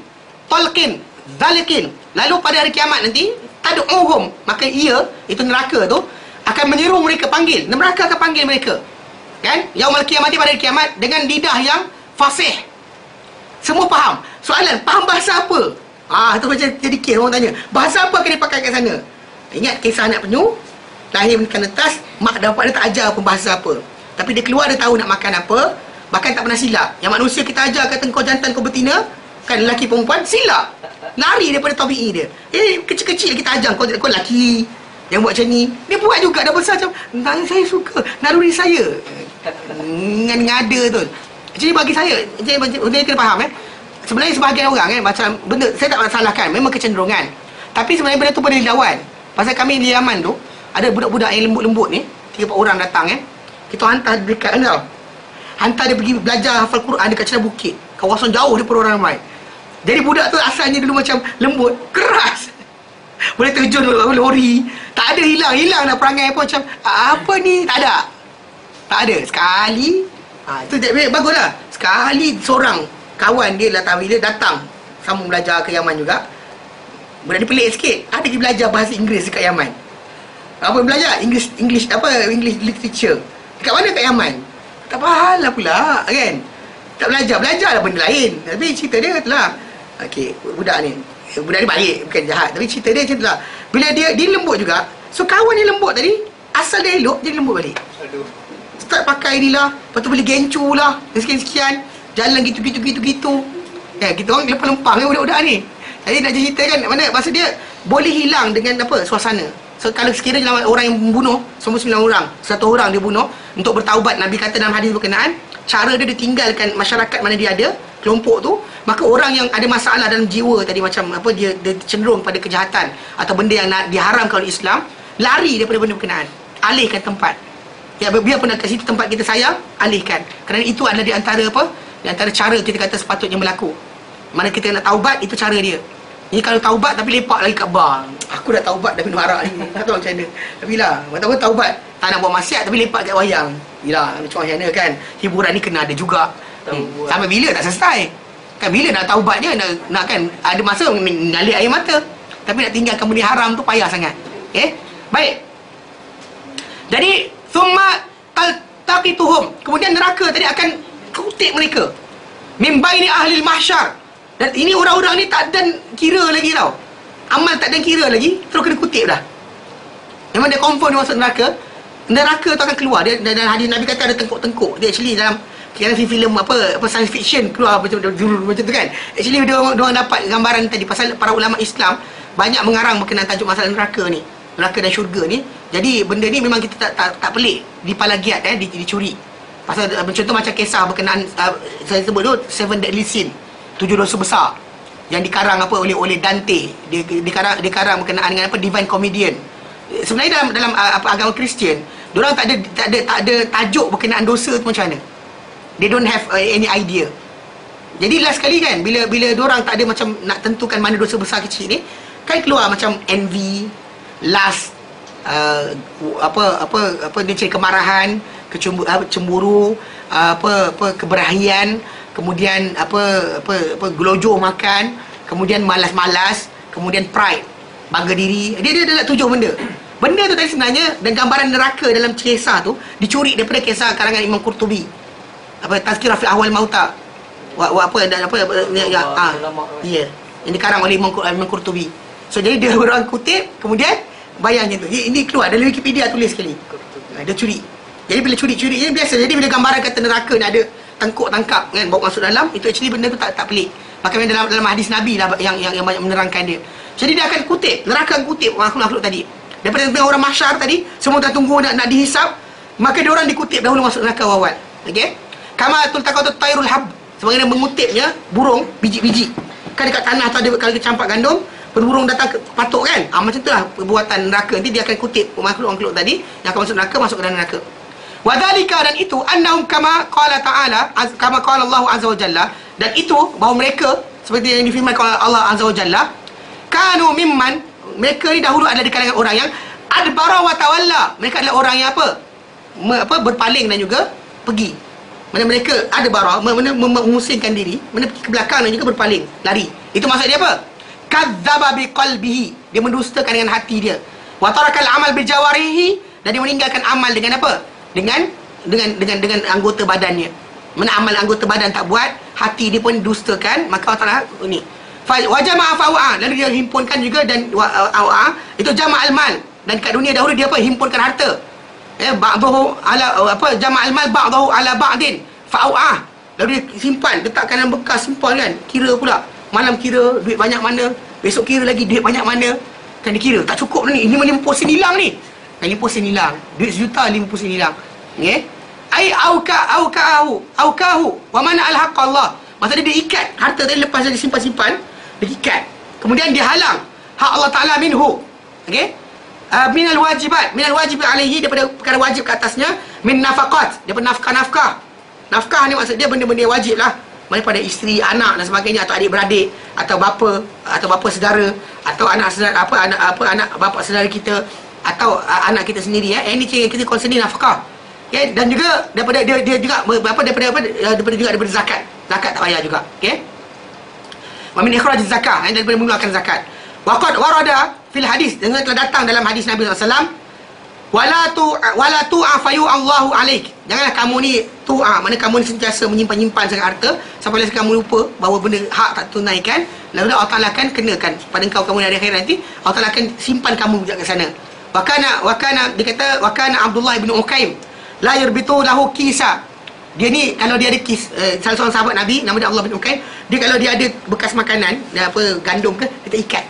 talqin zalikin. Lalu pada hari kiamat nanti, tad'uhum, maka ia, itu neraka tu, akan menyeru mereka, panggil. Neraka akan panggil mereka. Kan? Yaumal qiyamati, pada hari kiamat, dengan lidah yang fasih. Semua faham. Soalan, faham bahasa apa? Itu macam jadi kes, orang tanya, bahasa apa akan dipakai kat sana? Ingat kisah anak penyu, lahir menekan atas, mak dan bapak dia tak ajar pun bahasa apa. Tapi dia keluar, dia tahu nak makan apa. Bahkan tak pernah silap. Yang manusia kita ajar kata kau jantan, kau betina, kan lelaki perempuan, silap. Lari daripada tabi'i dia. Kecil-kecil kita ajar, kau lelaki yang buat macam ni. Dia buat juga, dah besar macam, saya suka, naluri saya. Ngada tu. Jadi bagi saya, dia kena faham sebenarnya sebahagian orang kan macam benda, saya tak salahkan, memang kecenderungan. Tapi sebenarnya benda tu pada lawan. Pasal kami di Yaman tu ada budak-budak yang lembut-lembut ni, 3-4 orang datang kan. Kita hantar dekat tau. Hantar dia pergi belajar hafal Quran dekat celah bukit. Kawasan jauh daripada orang ramai. Jadi budak tu asalnya dulu macam lembut, keras. Boleh terjun lori. Tak ada hilang dah perangai pun macam apa ni, tak ada. Tak ada. Sekali itu baguslah. Sekali seorang kawan dia Latawi dia datang sambung belajar ke Yaman juga. Budak dia pelik sikit. Ada pergi belajar bahasa Inggeris dekat Yaman. Apa belajar? English literature. Dekat mana? Kat Yaman. Tak pahala pula kan. Tak belajarlah benda lain. Tapi cerita dia katalah, okey, budak ni baik, bukan jahat. Tapi cerita dia macam tu lah. Bila dia lembut juga. So kawan dia lembut tadi, asal dia elok, dia lembut balik.
Aduh.
Start pakai ni lah. Lepas tu beli gencu lah, sekian-sekian. Jalan gitu. Kita orang lempang-lempang ni budak-budak ni. Jadi nak cerita kan, mana masa dia boleh hilang dengan apa, suasana. So kalau sekiranya orang yang membunuh, semua 9 orang, 1 orang dia bunuh untuk bertaubat, Nabi kata dalam hadis berkenaan, cara dia ditinggalkan masyarakat mana dia ada, kelompok tu, maka orang yang ada masalah dalam jiwa tadi macam apa, dia cenderung pada kejahatan atau benda yang diharamkan oleh Islam, lari daripada benda berkenaan, alihkan tempat. Ya, biar pun kat situ tempat kita sayang, alihkan. Kerana itu adalah di antara apa? Di antara cara kita kata sepatutnya berlaku. Mana kita nak taubat, itu cara dia. Ni kalau taubat tapi lepak lagi kat bar. Aku dah taubat dah minum arak ni. Tak tahu macam mana. Tapi lah, mata-mata taubat. Tak nak buat maksiat tapi lepak kat wayang. Yelah, macam mana kan. Hiburan ni kena ada juga. Sampai bila tak selesai. Kan bila nak taubatnya, nak kan, ada masa mengalir air mata. Tapi nak tinggalkan benda haram tu payah sangat. Okay? Baik. Jadi, summa taltaqituhum. Kemudian neraka tadi akan kutip mereka. Min baini ahli mahsyar. Dan ini orang-orang ni tak ada kira lagi tau. Amal tak ada kira lagi, terus kena kutip dah. Memang dia confirm dia masuk neraka. Neraka tu akan keluar. Dia dalam hadis Nabi kata ada tengkuk-tengkuk. Dia actually dalam filem apa science fiction keluar macam tu kan. Actually dia orang dapat gambaran tadi pasal para ulama Islam banyak mengarang berkenaan tajuk masalah neraka ni. Neraka dan syurga ni. Jadi benda ni memang kita tak pelik dipalagiat dicuri. Pasal contoh macam kisah berkenaan saya sebut tu 7 Deadly Sin, 7 dosa besar yang dikarang apa oleh Dante. Dikarang berkenaan dengan apa Divine Comedian. Sebenarnya dalam agama Kristian, diorang tak ada tajuk berkenaan dosa tu macam mana. They don't have any idea. Jadi last sekali kan bila diorang tak ada macam nak tentukan mana dosa besar kecil ni, kan keluar macam envy, lust, apa dia cari kemarahan, cemburu, keberahian, kemudian apa gelojoh makan, kemudian malas-malas, kemudian pride, bangga diri. Dia ada 7 benda. Benda tu tadi sebenarnya, dan gambaran neraka dalam kisah tu dicuri daripada kisah karangan Imam Qurtubi. Tazkirah fi Ahwal Mauta. Yang dikarang oleh Imam Qurtubi. So jadi dia orang kutip, kemudian bayangnya tu. Ini keluar dalam Wikipedia tulis sekali. Dia curi. Jadi bila curi-curi ni biasa. Jadi bila gambaran kata neraka ni ada tangkuk tangkap kan bawa masuk dalam, itu actually benda tu tak pelik. Bahkan dalam hadis Nabi lah yang banyak menerangkan dia. Jadi dia akan kutip, neraka akan kutip makhluk-makhluk tadi. Daripada orang mahsyar tadi, semua dah tunggu nak dihisap, maka dia orang dikutip dahulu masuk neraka awal. Okey? Kama tultaqatu tayrul hab, sebagaimana mengutipnya burung biji-biji. Kan dekat tanah tu ada kalau kita campak gandum, burung datang patuk kan. Macam itulah perbuatan neraka. Nanti dia akan kutip makhluk-makhluk tadi yang akan masuk neraka, masuk ke dalam neraka. Wadhalika, dan itu annahum kama qala ta'ala, kama qala Allah azza wa jalla, dan itu bahawa mereka seperti yang difirmankan oleh Allah azza wa jalla, kanu mimman, mereka ni dahulu adalah di kalangan orang yang adbara wa tawalla. Mereka adalah orang yang berpaling dan juga pergi. Mana mereka adbara, memusingkan diri, mana pergi ke belakang dan juga berpaling, lari. Itu maksud dia apa? Kadzdzaba biqalbihi, dia mendustakan dengan hati dia. Wa tarakal amal bijawarihi, dan dia meninggalkan amal dengan apa? Dengan anggota badannya. Mana amal anggota badan tak buat, hati dia pun dustakan, maka Allah Taala ni wa jama'a fa'a'a, lalu dia himpunkan juga, dan wa'a itu jama'al mal, dan kat dunia dahulu dia himpunkan harta. Ba'dahu ala jama'al mal ba'dahu ala ba'din fa'a'a, lalu dia simpan, letakkan dalam bekas, simpan kan, kira pula malam kira duit banyak mana, besok kira lagi duit banyak mana, kan dia kira tak cukup ni, ini 50% hilang ni, 50% hilang, duit 1 juta 50% hilang. Okey, ai aukahu wa mana al-haqq Allah, Maksudnya dia ikat harta tadi, lepas dia simpan-simpan, dia ikat. Kemudian dia halang hak Allah Ta'ala minhu. Okey? Minal wajibat alaihi, daripada perkara wajib ke atasnya, min nafaqat, daripada nafkah. Nafkah ni maksud dia benda-benda yang wajib lah, daripada isteri, anak dan sebagainya, atau adik-beradik, atau bapa saudara, atau anak saudara, anak bapa saudara kita, atau anak kita sendiri. Anything yang kita concern nafkah. Okay? Dan juga daripada dia juga daripada zakat. Zakat tak payah juga. Okey? Wa min ikhraj zakah, daripada mengeluarkan zakat. Waqad warada fil hadis, dengan telah datang dalam hadis Nabi SAW, wala tu'a fayu Allahu alaik. Janganlah kamu ni tu'a, mana kamu ni sentiasa menyimpan harta sampai kamu lupa bahawa benda hak tak tunaikan, lalu Allah Ta'ala akan kenakan pada kamu di akhirat nanti. Allah Ta'ala akan simpan kamu ke sana. Wakana dia kata, wakana Abdullah bin Uqaim la yurbitu lahu kisa. Dia ni kalau dia ada salah seorang sahabat Nabi nama dia Abdullah bin Uqaim, dia kalau dia ada bekas makanan, gandum ke, dia tak ikat.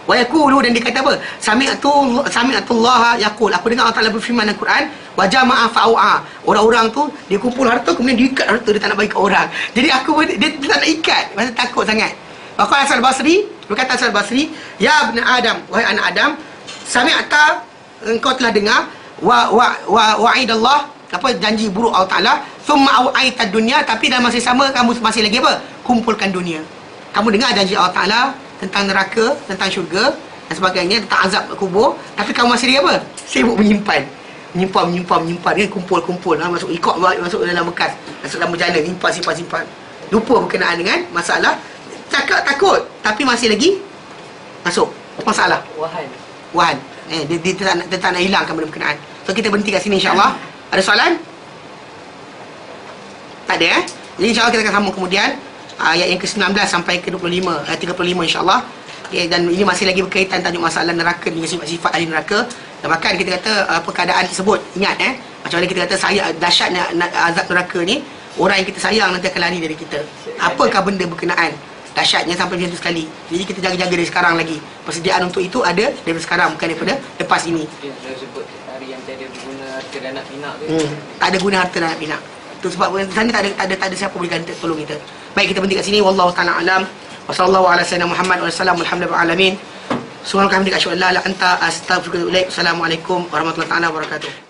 Wa yaqulu, dan dia kata apa? Sami'atullah yaqul, aku dengar Allah Ta'ala berfirman dalam Quran, wa jama'a fa'u'a. Orang-orang tu dia kumpul harta, kemudian dia ikat harta, dia tak nak bagi ke orang. Jadi dia tak nak ikat, pasal takut sangat. Maka Hasan Basri berkata, Hasan Basri, ya ibn Adam, wahai anak Adam, sami'ata, engkau telah dengar, wa'idallah, apa, janji buruk Allah Ta'ala, thumma au'aitad dunya, tapi dalam masa sama kamu masih lagi apa? Kumpulkan dunia. Kamu dengar janji Allah Ta'ala tentang neraka, tentang syurga dan sebagainya, tentang azab kubur, tapi kamu masih lagi apa? Sibuk menyimpan dia, kumpul masuk ikut, masuk dalam bekas, masuk dalam berjana, simpan. Lupa berkenaan dengan masalah, cakap takut tapi masih lagi masuk masalah wahan. Dia tak nak hilangkan benda berkenaan. So kita berhenti kat sini insya-Allah. Ada soalan? Tak ada. Jadi insya-Allah kita akan sambung kemudian ayat yang ke-19 sampai ke-25, 35 insya-Allah. Okay, dan ini masih lagi berkaitan tajuk masalah neraka dengan sifat-sifat ahli neraka. Dan bahkan kita kata keadaan tersebut, ingat macam mana kita kata dahsyatnya azab neraka ni, orang yang kita sayang nanti akan lari dari kita. Apakah benda berkenaan dahsyatnya sampai macam tu sekali. Jadi kita jaga-jaga dari sekarang lagi. Persediaan untuk itu ada daripada sekarang, bukan daripada lepas ini.
Dia sebut hari yang tiada guna harta dan anak pinak tu.
Tak ada guna harta dan anak pinak. Itu sebab sana tak ada siapa boleh tolong kita. Baik, kita berhenti kat sini. Wallahu ta'ala alam. Wa sallallahu ala sayyidina Muhammad wa sallam alhamdulillahi alamin. Subhanaka hamdika asyhadu an la ilaha illa anta astaghfiruka wa atubu ilaik. Assalamualaikum warahmatullahi wabarakatuh.